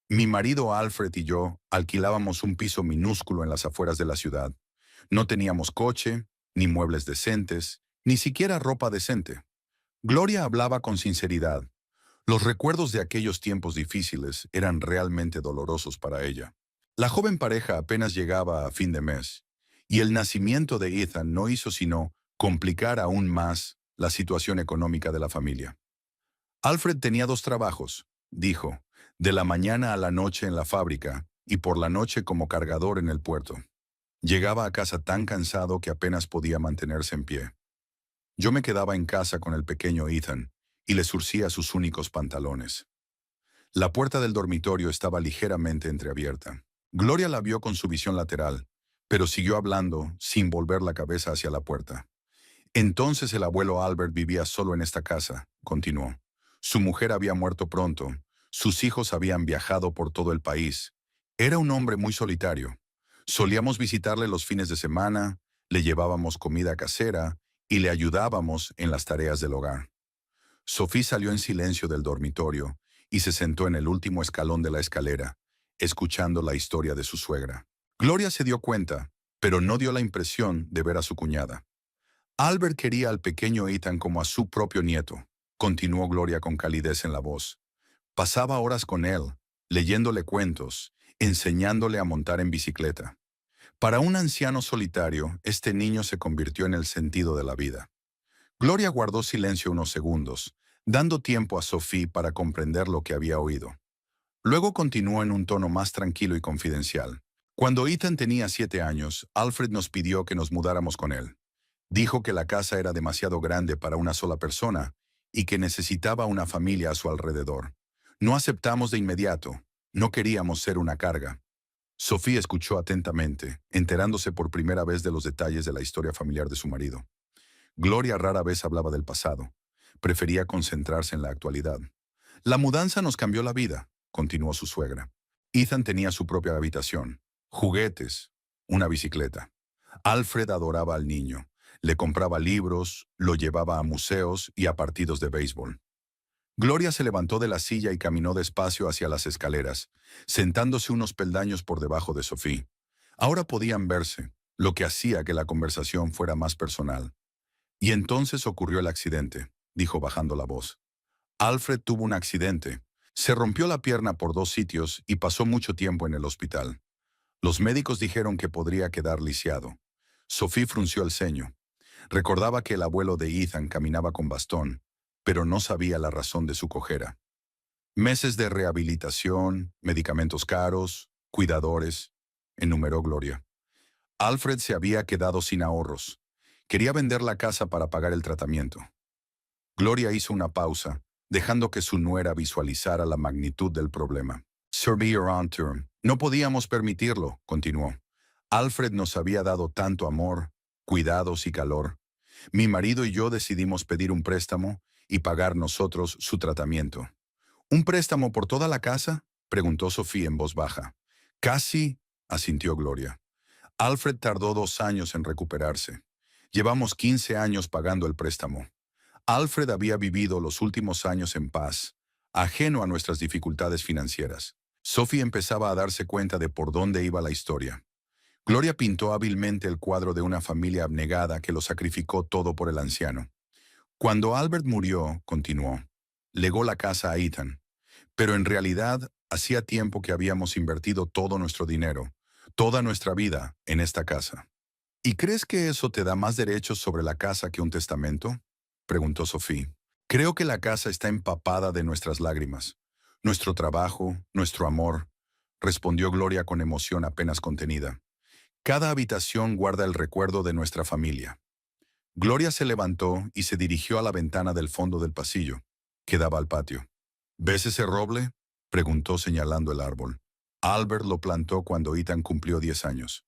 Mi marido Alfred y yo alquilábamos un piso minúsculo en las afueras de la ciudad. No teníamos coche, ni muebles decentes, ni siquiera ropa decente. Gloria hablaba con sinceridad. Los recuerdos de aquellos tiempos difíciles eran realmente dolorosos para ella. La joven pareja apenas llegaba a fin de mes, y el nacimiento de Ethan no hizo sino complicar aún más la situación económica de la familia. Alfred tenía 2 trabajos, dijo, de la mañana a la noche en la fábrica y por la noche como cargador en el puerto. Llegaba a casa tan cansado que apenas podía mantenerse en pie. Yo me quedaba en casa con el pequeño Ethan y le surcía sus únicos pantalones. La puerta del dormitorio estaba ligeramente entreabierta. Gloria la vio con su visión lateral, pero siguió hablando sin volver la cabeza hacia la puerta. Entonces el abuelo Albert vivía solo en esta casa, continuó. Su mujer había muerto pronto, sus hijos habían viajado por todo el país. Era un hombre muy solitario. Solíamos visitarle los fines de semana, le llevábamos comida casera y le ayudábamos en las tareas del hogar. Sophie salió en silencio del dormitorio y se sentó en el último escalón de la escalera, escuchando la historia de su suegra. Gloria se dio cuenta, pero no dio la impresión de ver a su cuñada. Albert quería al pequeño Ethan como a su propio nieto, continuó Gloria con calidez en la voz. Pasaba horas con él, leyéndole cuentos, enseñándole a montar en bicicleta. Para un anciano solitario, este niño se convirtió en el sentido de la vida. Gloria guardó silencio unos segundos, dando tiempo a Sophie para comprender lo que había oído. Luego continuó en un tono más tranquilo y confidencial. Cuando Ethan tenía 7 años, Alfred nos pidió que nos mudáramos con él. Dijo que la casa era demasiado grande para una sola persona y que necesitaba una familia a su alrededor. No aceptamos de inmediato. No queríamos ser una carga. Sophie escuchó atentamente, enterándose por primera vez de los detalles de la historia familiar de su marido. Gloria rara vez hablaba del pasado. Prefería concentrarse en la actualidad. La mudanza nos cambió la vida, continuó su suegra. Ethan tenía su propia habitación, juguetes, una bicicleta. Alfred adoraba al niño. Le compraba libros, lo llevaba a museos y a partidos de béisbol. Gloria se levantó de la silla y caminó despacio hacia las escaleras, sentándose unos peldaños por debajo de Sophie. Ahora podían verse, lo que hacía que la conversación fuera más personal. Y entonces ocurrió el accidente, dijo bajando la voz. Alfred tuvo un accidente. Se rompió la pierna por 2 sitios y pasó mucho tiempo en el hospital. Los médicos dijeron que podría quedar lisiado. Sophie frunció el ceño. Recordaba que el abuelo de Ethan caminaba con bastón, pero no sabía la razón de su cojera. Meses de rehabilitación, medicamentos caros, cuidadores, enumeró Gloria. Alfred se había quedado sin ahorros. Quería vender la casa para pagar el tratamiento. Gloria hizo una pausa, dejando que su nuera visualizara la magnitud del problema. Severe on term. No podíamos permitirlo, continuó. Alfred nos había dado tanto amor, cuidados y calor. Mi marido y yo decidimos pedir un préstamo y pagar nosotros su tratamiento. ¿Un préstamo por toda la casa?, preguntó Sofía en voz baja. Casi, asintió Gloria. Alfred tardó 2 años en recuperarse. Llevamos 15 años pagando el préstamo. Alfred había vivido los últimos años en paz, ajeno a nuestras dificultades financieras. Sophie empezaba a darse cuenta de por dónde iba la historia. Gloria pintó hábilmente el cuadro de una familia abnegada que lo sacrificó todo por el anciano. Cuando Albert murió, continuó, legó la casa a Ethan. Pero en realidad, hacía tiempo que habíamos invertido todo nuestro dinero, toda nuestra vida, en esta casa. ¿Y crees que eso te da más derechos sobre la casa que un testamento?, preguntó Sophie. Creo que la casa está empapada de nuestras lágrimas, nuestro trabajo, nuestro amor, respondió Gloria con emoción apenas contenida. Cada habitación guarda el recuerdo de nuestra familia. Gloria se levantó y se dirigió a la ventana del fondo del pasillo, que daba al patio. ¿Ves ese roble?, preguntó señalando el árbol. Albert lo plantó cuando Ethan cumplió 10 años.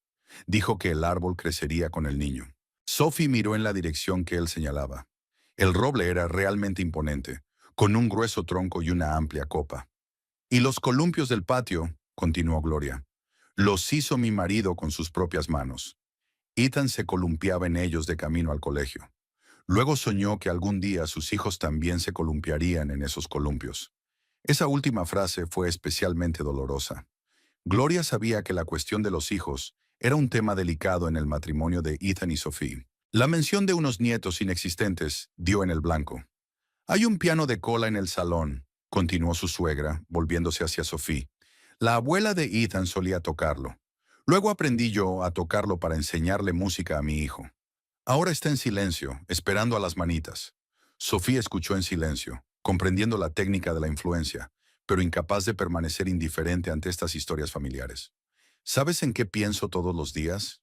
Dijo que el árbol crecería con el niño. Sophie miró en la dirección que él señalaba. El roble era realmente imponente, con un grueso tronco y una amplia copa. Y los columpios del patio, continuó Gloria, los hizo mi marido con sus propias manos. Ethan se columpiaba en ellos de camino al colegio. Luego soñó que algún día sus hijos también se columpiarían en esos columpios. Esa última frase fue especialmente dolorosa. Gloria sabía que la cuestión de los hijos era un tema delicado en el matrimonio de Ethan y Sophie. La mención de unos nietos inexistentes dio en el blanco. Hay un piano de cola en el salón, continuó su suegra, volviéndose hacia Sophie. La abuela de Ethan solía tocarlo. Luego aprendí yo a tocarlo para enseñarle música a mi hijo. Ahora está en silencio, esperando a las manitas. Sophie escuchó en silencio, comprendiendo la técnica de la influencia, pero incapaz de permanecer indiferente ante estas historias familiares. ¿Sabes en qué pienso todos los días?,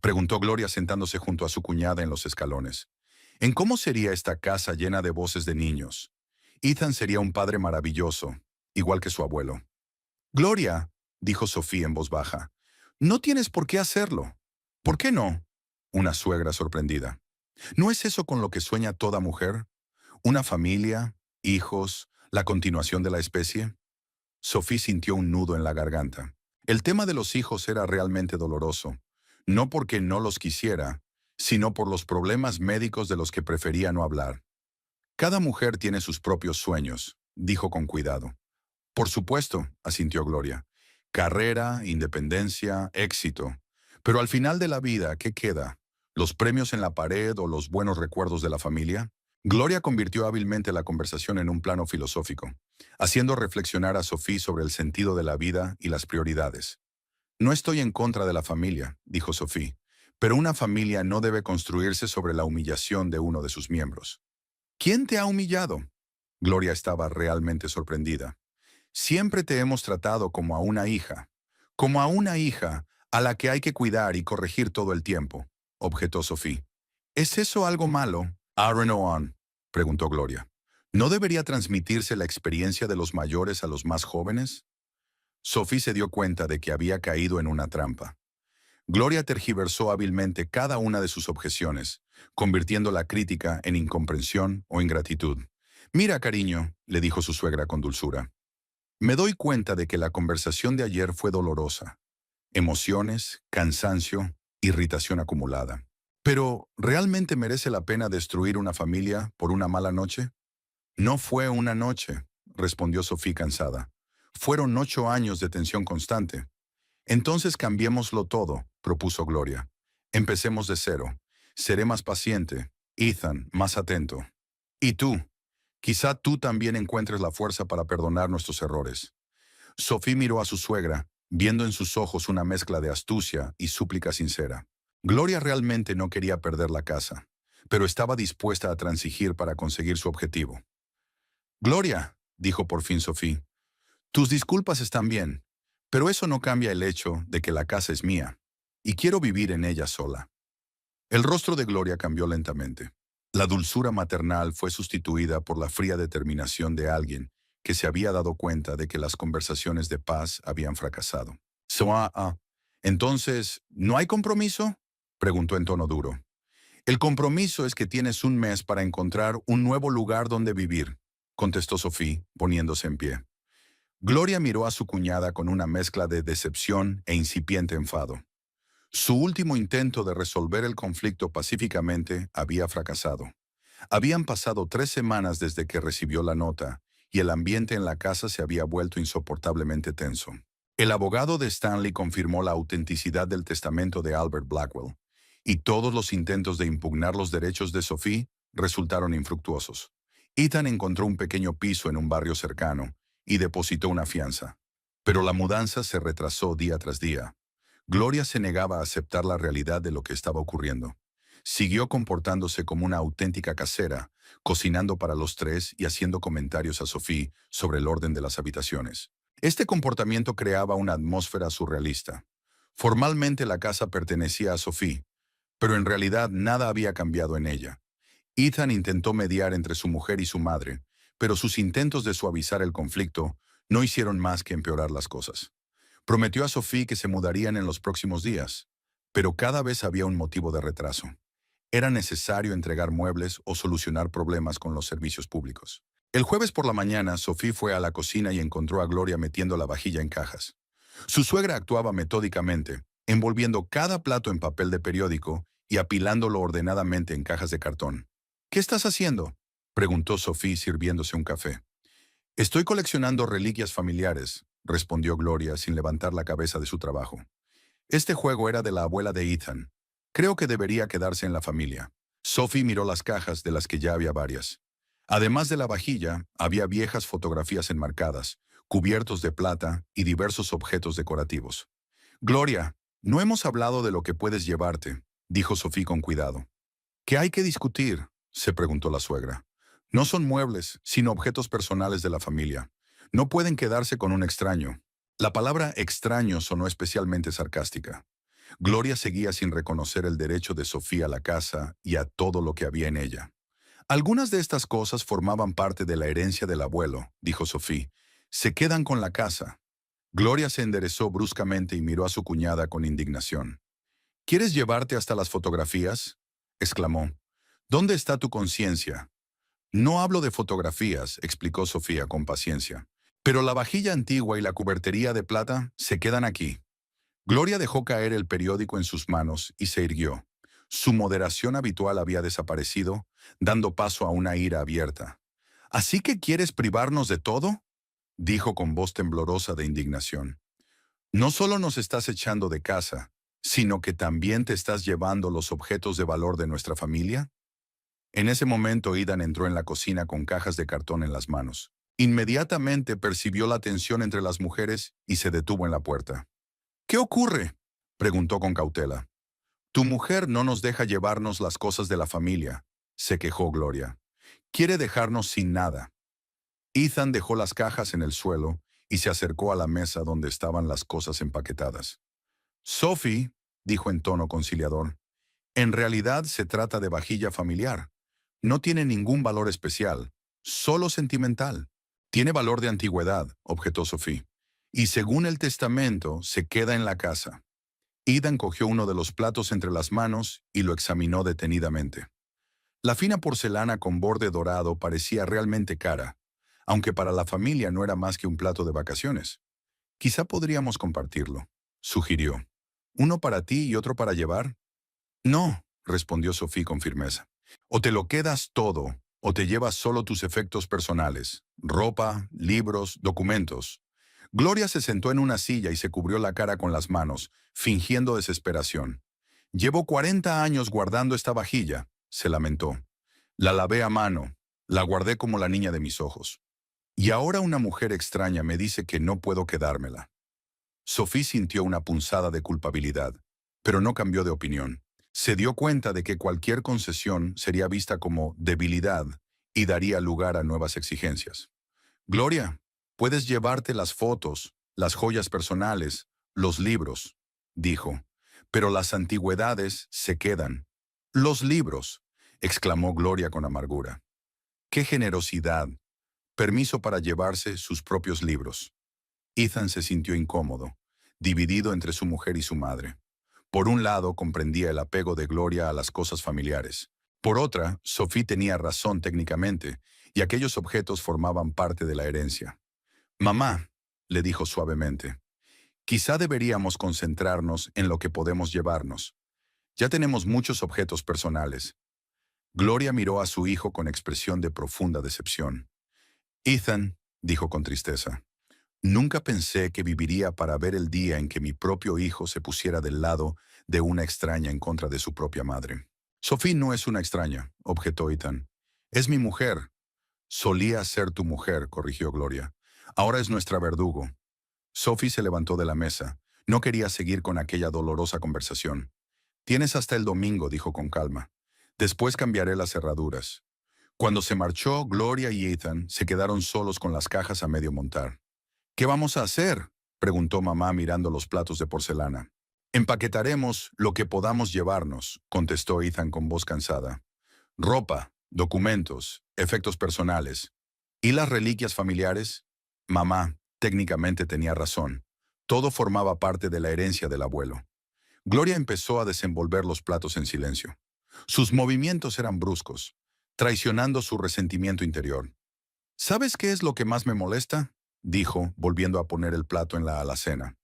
preguntó Gloria sentándose junto a su cuñada en los escalones. ¿En cómo sería esta casa llena de voces de niños? Ethan sería un padre maravilloso, igual que su abuelo. Gloria, dijo Sofía en voz baja, no tienes por qué hacerlo. ¿Por qué no? Una suegra sorprendida. ¿No es eso con lo que sueña toda mujer? ¿Una familia, hijos, la continuación de la especie? Sophie sintió un nudo en la garganta. El tema de los hijos era realmente doloroso, no porque no los quisiera, sino por los problemas médicos de los que prefería no hablar. Cada mujer tiene sus propios sueños, dijo con cuidado. Por supuesto, asintió Gloria. Carrera, independencia, éxito. Pero al final de la vida, ¿qué queda? ¿Los premios en la pared o los buenos recuerdos de la familia? Gloria convirtió hábilmente la conversación en un plano filosófico, haciendo reflexionar a Sophie sobre el sentido de la vida y las prioridades. No estoy en contra de la familia, dijo Sophie, pero una familia no debe construirse sobre la humillación de uno de sus miembros. ¿Quién te ha humillado? Gloria estaba realmente sorprendida. Siempre te hemos tratado como a una hija a la que hay que cuidar y corregir todo el tiempo, objetó Sophie. ¿Es eso algo malo? Aaron on, preguntó Gloria. ¿No debería transmitirse la experiencia de los mayores a los más jóvenes? Sophie se dio cuenta de que había caído en una trampa. Gloria tergiversó hábilmente cada una de sus objeciones, convirtiendo la crítica en incomprensión o ingratitud. Mira, cariño, le dijo su suegra con dulzura. Me doy cuenta de que la conversación de ayer fue dolorosa. Emociones, cansancio, irritación acumulada. Pero, ¿realmente merece la pena destruir una familia por una mala noche? No fue una noche, respondió Sophie cansada. Fueron 8 años de tensión constante. Entonces cambiémoslo todo, propuso Gloria. Empecemos de cero. Seré más paciente. Ethan, más atento. ¿Y tú? Quizá tú también encuentres la fuerza para perdonar nuestros errores. Sophie miró a su suegra, viendo en sus ojos una mezcla de astucia y súplica sincera. Gloria realmente no quería perder la casa, pero estaba dispuesta a transigir para conseguir su objetivo. Gloria, dijo por fin Sophie, tus disculpas están bien, pero eso no cambia el hecho de que la casa es mía, y quiero vivir en ella sola. El rostro de Gloria cambió lentamente. La dulzura maternal fue sustituida por la fría determinación de alguien que se había dado cuenta de que las conversaciones de paz habían fracasado. Entonces, ¿no hay compromiso?, preguntó en tono duro. El compromiso es que tienes un mes para encontrar un nuevo lugar donde vivir, contestó Sophie, poniéndose en pie. Gloria miró a su cuñada con una mezcla de decepción e incipiente enfado. Su último intento de resolver el conflicto pacíficamente había fracasado. Habían pasado 3 semanas desde que recibió la nota, y el ambiente en la casa se había vuelto insoportablemente tenso. El abogado de Stanley confirmó la autenticidad del testamento de Albert Blackwell, y todos los intentos de impugnar los derechos de Sophie resultaron infructuosos. Ethan encontró un pequeño piso en un barrio cercano y depositó una fianza. Pero la mudanza se retrasó día tras día. Gloria se negaba a aceptar la realidad de lo que estaba ocurriendo. Siguió comportándose como una auténtica casera, cocinando para los tres y haciendo comentarios a Sophie sobre el orden de las habitaciones. Este comportamiento creaba una atmósfera surrealista. Formalmente la casa pertenecía a Sophie, pero en realidad nada había cambiado en ella. Ethan intentó mediar entre su mujer y su madre, pero sus intentos de suavizar el conflicto no hicieron más que empeorar las cosas. Prometió a Sophie que se mudarían en los próximos días, pero cada vez había un motivo de retraso. Era necesario entregar muebles o solucionar problemas con los servicios públicos. El jueves por la mañana, Sophie fue a la cocina y encontró a Gloria metiendo la vajilla en cajas. Su suegra actuaba metódicamente, envolviendo cada plato en papel de periódico y apilándolo ordenadamente en cajas de cartón. ¿Qué estás haciendo?, preguntó Sophie sirviéndose un café. Estoy coleccionando reliquias familiares, respondió Gloria sin levantar la cabeza de su trabajo. Este juego era de la abuela de Ethan. Creo que debería quedarse en la familia. Sophie miró las cajas, de las que ya había varias. Además de la vajilla, había viejas fotografías enmarcadas, cubiertos de plata y diversos objetos decorativos. Gloria, no hemos hablado de lo que puedes llevarte, dijo Sophie con cuidado. ¿Qué hay que discutir?, se preguntó la suegra. No son muebles, sino objetos personales de la familia. No pueden quedarse con un extraño. La palabra extraño sonó especialmente sarcástica. Gloria seguía sin reconocer el derecho de Sofía a la casa y a todo lo que había en ella. Algunas de estas cosas formaban parte de la herencia del abuelo, dijo Sophie. Se quedan con la casa. Gloria se enderezó bruscamente y miró a su cuñada con indignación. ¿Quieres llevarte hasta las fotografías?, exclamó. ¿Dónde está tu conciencia? No hablo de fotografías, explicó Sofía con paciencia. Pero la vajilla antigua y la cubertería de plata se quedan aquí. Gloria dejó caer el periódico en sus manos y se irguió. Su moderación habitual había desaparecido, dando paso a una ira abierta. ¿Así que quieres privarnos de todo?, dijo con voz temblorosa de indignación. No solo nos estás echando de casa, sino que también te estás llevando los objetos de valor de nuestra familia. En ese momento Ethan entró en la cocina con cajas de cartón en las manos. Inmediatamente percibió la tensión entre las mujeres y se detuvo en la puerta. ¿Qué ocurre?, preguntó con cautela. Tu mujer no nos deja llevarnos las cosas de la familia, se quejó Gloria. Quiere dejarnos sin nada. Ethan dejó las cajas en el suelo y se acercó a la mesa donde estaban las cosas empaquetadas. Sophie, dijo en tono conciliador, en realidad se trata de vajilla familiar. No tiene ningún valor especial, solo sentimental. Tiene valor de antigüedad, objetó Sophie. Y según el testamento, se queda en la casa. Ethan cogió uno de los platos entre las manos y lo examinó detenidamente. La fina porcelana con borde dorado parecía realmente cara, aunque para la familia no era más que un plato de vacaciones. Quizá podríamos compartirlo, sugirió. ¿Uno para ti y otro para llevar? No, respondió Sophie con firmeza. O te lo quedas todo, o te llevas solo tus efectos personales, ropa, libros, documentos. Gloria se sentó en una silla y se cubrió la cara con las manos, fingiendo desesperación. Llevo 40 años guardando esta vajilla, se lamentó. La lavé a mano, la guardé como la niña de mis ojos. Y ahora una mujer extraña me dice que no puedo quedármela. Sophie sintió una punzada de culpabilidad, pero no cambió de opinión. Se dio cuenta de que cualquier concesión sería vista como debilidad y daría lugar a nuevas exigencias. Gloria, puedes llevarte las fotos, las joyas personales, los libros, dijo, pero las antigüedades se quedan. Los libros, exclamó Gloria con amargura. ¡Qué generosidad! Permiso para llevarse sus propios libros. Ethan se sintió incómodo, dividido entre su mujer y su madre. Por un lado, comprendía el apego de Gloria a las cosas familiares. Por otra, Sophie tenía razón técnicamente, y aquellos objetos formaban parte de la herencia. Mamá, le dijo suavemente, quizá deberíamos concentrarnos en lo que podemos llevarnos. Ya tenemos muchos objetos personales. Gloria miró a su hijo con expresión de profunda decepción. Ethan, dijo con tristeza, nunca pensé que viviría para ver el día en que mi propio hijo se pusiera del lado de una extraña en contra de su propia madre. Sophie no es una extraña, objetó Ethan. Es mi mujer. Solía ser tu mujer, corrigió Gloria. Ahora es nuestra verdugo. Sophie se levantó de la mesa. No quería seguir con aquella dolorosa conversación. Tienes hasta el domingo, dijo con calma. Después cambiaré las cerraduras. Cuando se marchó, Gloria y Ethan se quedaron solos con las cajas a medio montar. ¿Qué vamos a hacer?, preguntó mamá mirando los platos de porcelana. Empaquetaremos lo que podamos llevarnos, contestó Ethan con voz cansada. Ropa, documentos, efectos personales. ¿Y las reliquias familiares? Mamá, técnicamente tenía razón. Todo formaba parte de la herencia del abuelo. Gloria empezó a desenvolver los platos en silencio. Sus movimientos eran bruscos, traicionando su resentimiento interior. ¿Sabes qué es lo que más me molesta?, dijo, volviendo a poner el plato en la alacena.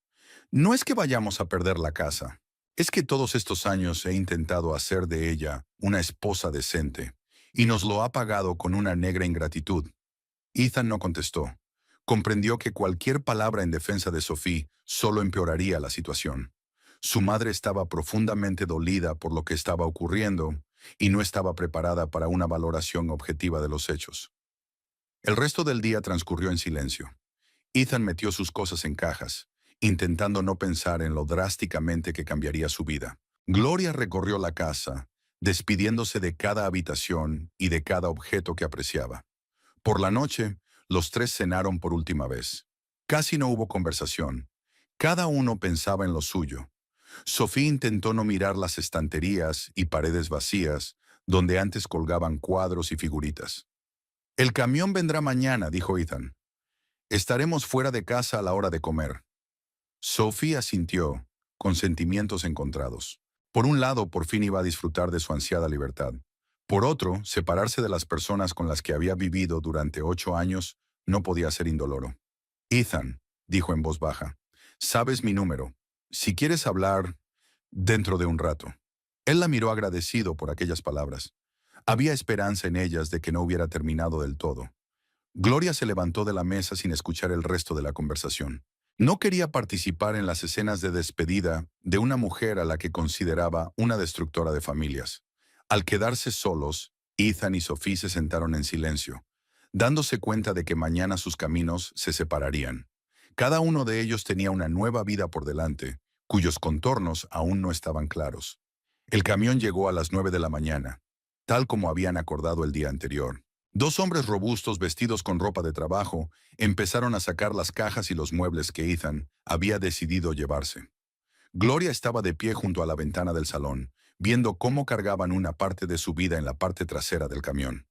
No es que vayamos a perder la casa. Es que todos estos años he intentado hacer de ella una esposa decente, y nos lo ha pagado con una negra ingratitud. Ethan no contestó. Comprendió que cualquier palabra en defensa de Sophie solo empeoraría la situación. Su madre estaba profundamente dolida por lo que estaba ocurriendo y no estaba preparada para una valoración objetiva de los hechos. El resto del día transcurrió en silencio. Ethan metió sus cosas en cajas, intentando no pensar en lo drásticamente que cambiaría su vida. Gloria recorrió la casa, despidiéndose de cada habitación y de cada objeto que apreciaba. Por la noche, los tres cenaron por última vez. Casi no hubo conversación. Cada uno pensaba en lo suyo. Sophie intentó no mirar las estanterías y paredes vacías, donde antes colgaban cuadros y figuritas. El camión vendrá mañana, dijo Ethan. Estaremos fuera de casa a la hora de comer. Sophie asintió, con sentimientos encontrados. Por un lado, por fin iba a disfrutar de su ansiada libertad. Por otro, separarse de las personas con las que había vivido durante 8 años no podía ser indoloro. Ethan, dijo en voz baja, sabes mi número. Si quieres hablar, dentro de un rato. Él la miró agradecido por aquellas palabras. Había esperanza en ellas de que no hubiera terminado del todo. Gloria se levantó de la mesa sin escuchar el resto de la conversación. No quería participar en las escenas de despedida de una mujer a la que consideraba una destructora de familias. Al quedarse solos, Ethan y Sophie se sentaron en silencio, dándose cuenta de que mañana sus caminos se separarían. Cada uno de ellos tenía una nueva vida por delante, cuyos contornos aún no estaban claros. El camión llegó a las 9 de la mañana, tal como habían acordado el día anterior. Dos hombres robustos vestidos con ropa de trabajo empezaron a sacar las cajas y los muebles que Ethan había decidido llevarse. Gloria estaba de pie junto a la ventana del salón, viendo cómo cargaban una parte de su vida en la parte trasera del camión.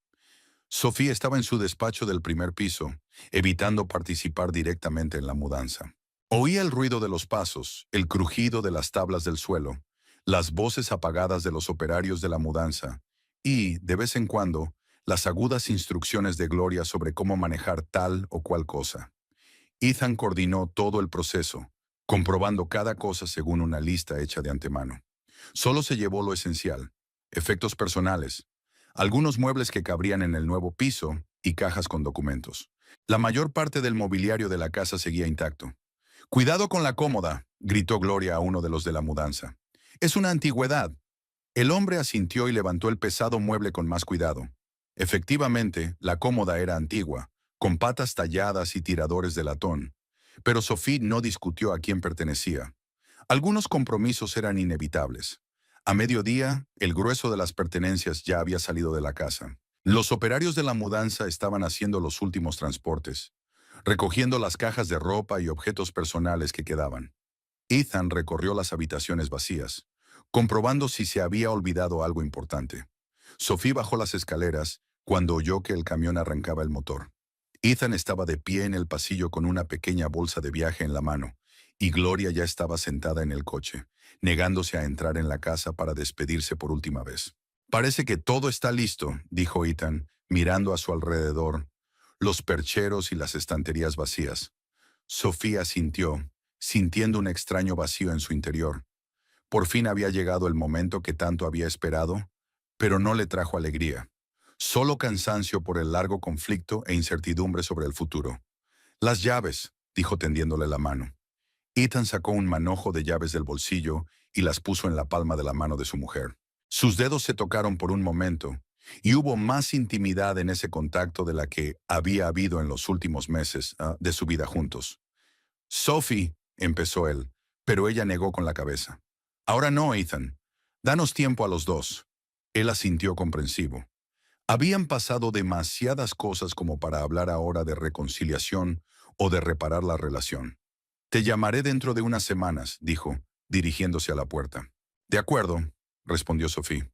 Sophie estaba en su despacho del primer piso, evitando participar directamente en la mudanza. Oía el ruido de los pasos, el crujido de las tablas del suelo, las voces apagadas de los operarios de la mudanza y, de vez en cuando, las agudas instrucciones de Gloria sobre cómo manejar tal o cual cosa. Ethan coordinó todo el proceso, comprobando cada cosa según una lista hecha de antemano. Solo se llevó lo esencial: efectos personales, algunos muebles que cabrían en el nuevo piso y cajas con documentos. La mayor parte del mobiliario de la casa seguía intacto. «Cuidado con la cómoda», gritó Gloria a uno de los de la mudanza. «Es una antigüedad». El hombre asintió y levantó el pesado mueble con más cuidado. Efectivamente, la cómoda era antigua, con patas talladas y tiradores de latón. Pero Sophie no discutió a quién pertenecía. Algunos compromisos eran inevitables. A mediodía, el grueso de las pertenencias ya había salido de la casa. Los operarios de la mudanza estaban haciendo los últimos transportes, recogiendo las cajas de ropa y objetos personales que quedaban. Ethan recorrió las habitaciones vacías, comprobando si se había olvidado algo importante. Sophie bajó las escaleras cuando oyó que el camión arrancaba el motor. Ethan estaba de pie en el pasillo con una pequeña bolsa de viaje en la mano y Gloria ya estaba sentada en el coche, negándose a entrar en la casa para despedirse por última vez. Parece que todo está listo, dijo Ethan, mirando a su alrededor, los percheros y las estanterías vacías. Sofía sintió, sintiendo un extraño vacío en su interior. Por fin había llegado el momento que tanto había esperado, pero no le trajo alegría. Solo cansancio por el largo conflicto e incertidumbre sobre el futuro. Las llaves, dijo tendiéndole la mano. Ethan sacó un manojo de llaves del bolsillo y las puso en la palma de la mano de su mujer. Sus dedos se tocaron por un momento, y hubo más intimidad en ese contacto de la que había habido en los últimos meses de su vida juntos. Sophie, empezó él, pero ella negó con la cabeza. Ahora no, Ethan. Danos tiempo a los dos. Él asintió comprensivo. Habían pasado demasiadas cosas como para hablar ahora de reconciliación o de reparar la relación. Te llamaré dentro de unas semanas, dijo, dirigiéndose a la puerta. De acuerdo, respondió Sophie.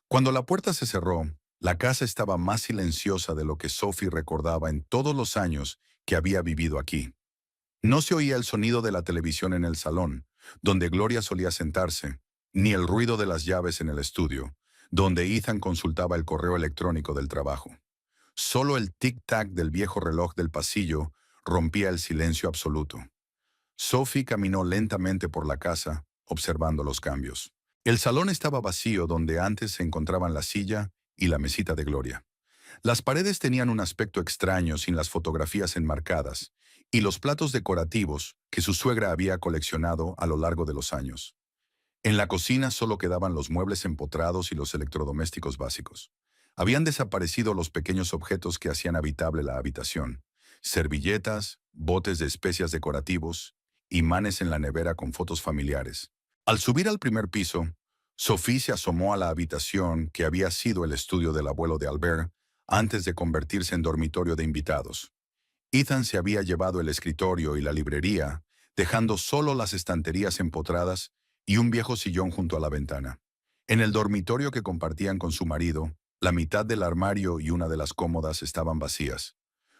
Cuando la puerta se cerró, la casa estaba más silenciosa de lo que Sophie recordaba en todos los años que había vivido aquí. No se oía el sonido de la televisión en el salón, donde Gloria solía sentarse, ni el ruido de las llaves en el estudio, donde Ethan consultaba el correo electrónico del trabajo. Solo el tic-tac del viejo reloj del pasillo rompía el silencio absoluto. Sophie caminó lentamente por la casa, observando los cambios. El salón estaba vacío donde antes se encontraban la silla y la mesita de Gloria. Las paredes tenían un aspecto extraño sin las fotografías enmarcadas y los platos decorativos que su suegra había coleccionado a lo largo de los años. En la cocina solo quedaban los muebles empotrados y los electrodomésticos básicos. Habían desaparecido los pequeños objetos que hacían habitable la habitación: servilletas, botes de especias decorativos, imanes en la nevera con fotos familiares. Al subir al primer piso, Sophie se asomó a la habitación que había sido el estudio del abuelo de Albert antes de convertirse en dormitorio de invitados. Ethan se había llevado el escritorio y la librería, dejando solo las estanterías empotradas y un viejo sillón junto a la ventana. En el dormitorio que compartían con su marido, la mitad del armario y una de las cómodas estaban vacías.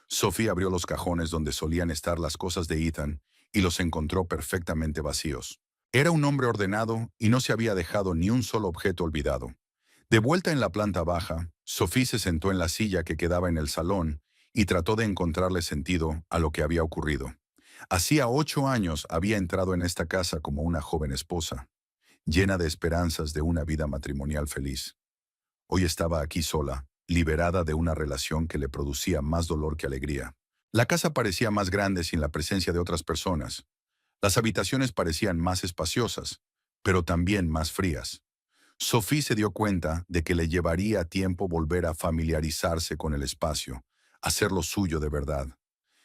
Sophie abrió los cajones donde solían estar las cosas de Ethan y los encontró perfectamente vacíos. Era un hombre ordenado y no se había dejado ni un solo objeto olvidado. De vuelta en la planta baja, Sophie se sentó en la silla que quedaba en el salón y trató de encontrarle sentido a lo que había ocurrido. Hacía 8 años había entrado en esta casa como una joven esposa, llena de esperanzas de una vida matrimonial feliz. Hoy estaba aquí sola, liberada de una relación que le producía más dolor que alegría. La casa parecía más grande sin la presencia de otras personas. Las habitaciones parecían más espaciosas, pero también más frías. Sophie se dio cuenta de que le llevaría tiempo volver a familiarizarse con el espacio, hacerlo suyo de verdad.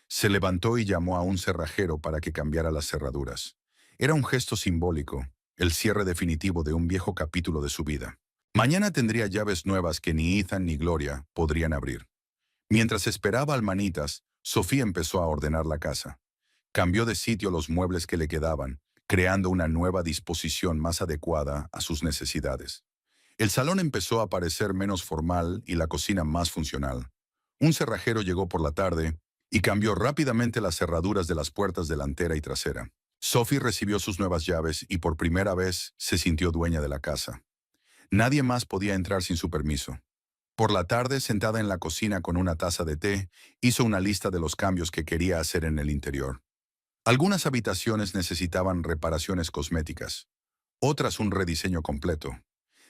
Se levantó y llamó a un cerrajero para que cambiara las cerraduras. Era un gesto simbólico, el cierre definitivo de un viejo capítulo de su vida. Mañana tendría llaves nuevas que ni Ethan ni Gloria podrían abrir. Mientras esperaba al manitas, Sophie empezó a ordenar la casa. Cambió de sitio los muebles que le quedaban, creando una nueva disposición más adecuada a sus necesidades. El salón empezó a parecer menos formal y la cocina más funcional. Un cerrajero llegó por la tarde y cambió rápidamente las cerraduras de las puertas delantera y trasera. Sophie recibió sus nuevas llaves y por primera vez se sintió dueña de la casa. Nadie más podía entrar sin su permiso. Por la tarde, sentada en la cocina con una taza de té, hizo una lista de los cambios que quería hacer en el interior. Algunas habitaciones necesitaban reparaciones cosméticas, otras un rediseño completo.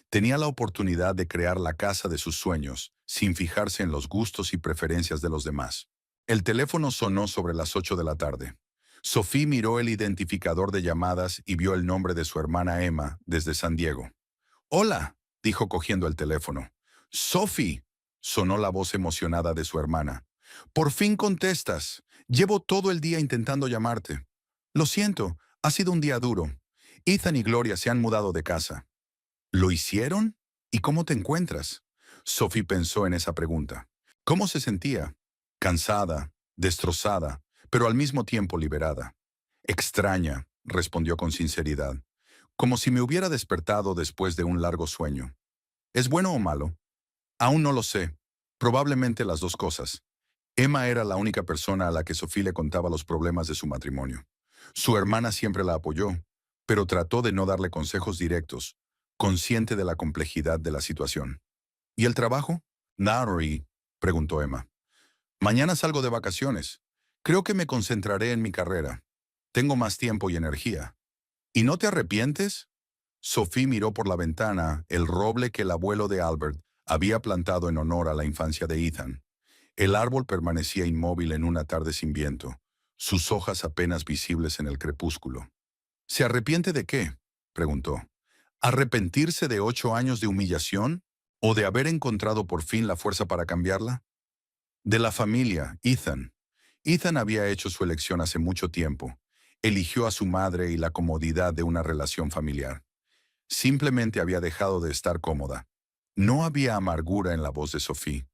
Tenía la oportunidad de crear la casa de sus sueños, sin fijarse en los gustos y preferencias de los demás. El teléfono sonó sobre las 8 de la tarde. Sophie miró el identificador de llamadas y vio el nombre de su hermana Emma desde San Diego. «Hola», dijo cogiendo el teléfono. «Sophie», sonó la voz emocionada de su hermana. «Por fin contestas. Llevo todo el día intentando llamarte. Lo siento, ha sido un día duro. Ethan y Gloria se han mudado de casa». «¿Lo hicieron? ¿Y cómo te encuentras?». Sophie pensó en esa pregunta. ¿Cómo se sentía? Cansada, destrozada, pero al mismo tiempo liberada. «Extraña», respondió con sinceridad, como si me hubiera despertado después de un largo sueño. ¿Es bueno o malo? Aún no lo sé. Probablemente las dos cosas. Emma era la única persona a la que Sophie le contaba los problemas de su matrimonio. Su hermana siempre la apoyó, pero trató de no darle consejos directos, consciente de la complejidad de la situación. ¿Y el trabajo? Nari, preguntó Emma. Mañana salgo de vacaciones. Creo que me concentraré en mi carrera. Tengo más tiempo y energía. ¿Y no te arrepientes? Sophie miró por la ventana el roble que el abuelo de Albert había plantado en honor a la infancia de Ethan. El árbol permanecía inmóvil en una tarde sin viento, sus hojas apenas visibles en el crepúsculo. ¿Se arrepiente de qué?, preguntó. ¿Arrepentirse de 8 años de humillación? ¿O de haber encontrado por fin la fuerza para cambiarla? De la familia, Ethan. Ethan había hecho su elección hace mucho tiempo. Eligió a su madre y la comodidad de una relación familiar. Simplemente había dejado de estar cómoda. No había amargura en la voz de Sophie,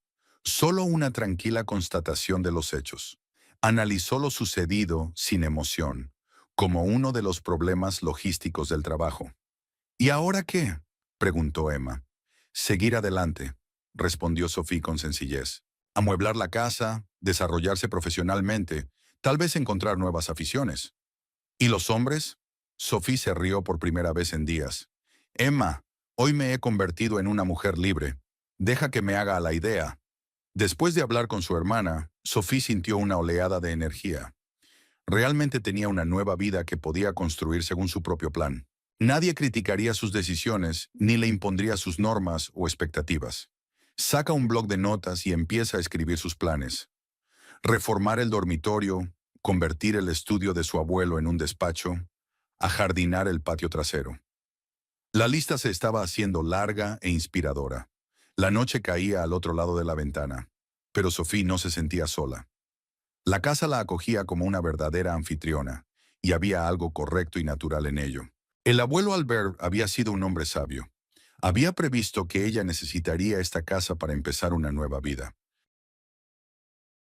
solo una tranquila constatación de los hechos. Analizó lo sucedido sin emoción, como uno de los problemas logísticos del trabajo. ¿Y ahora qué?, preguntó Emma. Seguir adelante, respondió Sophie con sencillez. Amueblar la casa, desarrollarse profesionalmente, tal vez encontrar nuevas aficiones. ¿Y los hombres? Sophie se rió por primera vez en días. Emma, hoy me he convertido en una mujer libre. Deja que me haga a la idea. Después de hablar con su hermana, Sophie sintió una oleada de energía. Realmente tenía una nueva vida que podía construir según su propio plan. Nadie criticaría sus decisiones ni le impondría sus normas o expectativas. Saca un bloc de notas y empieza a escribir sus planes. Reformar el dormitorio, convertir el estudio de su abuelo en un despacho, ajardinar el patio trasero. La lista se estaba haciendo larga e inspiradora. La noche caía al otro lado de la ventana, pero Sophie no se sentía sola. La casa la acogía como una verdadera anfitriona, y había algo correcto y natural en ello. El abuelo Albert había sido un hombre sabio. Había previsto que ella necesitaría esta casa para empezar una nueva vida.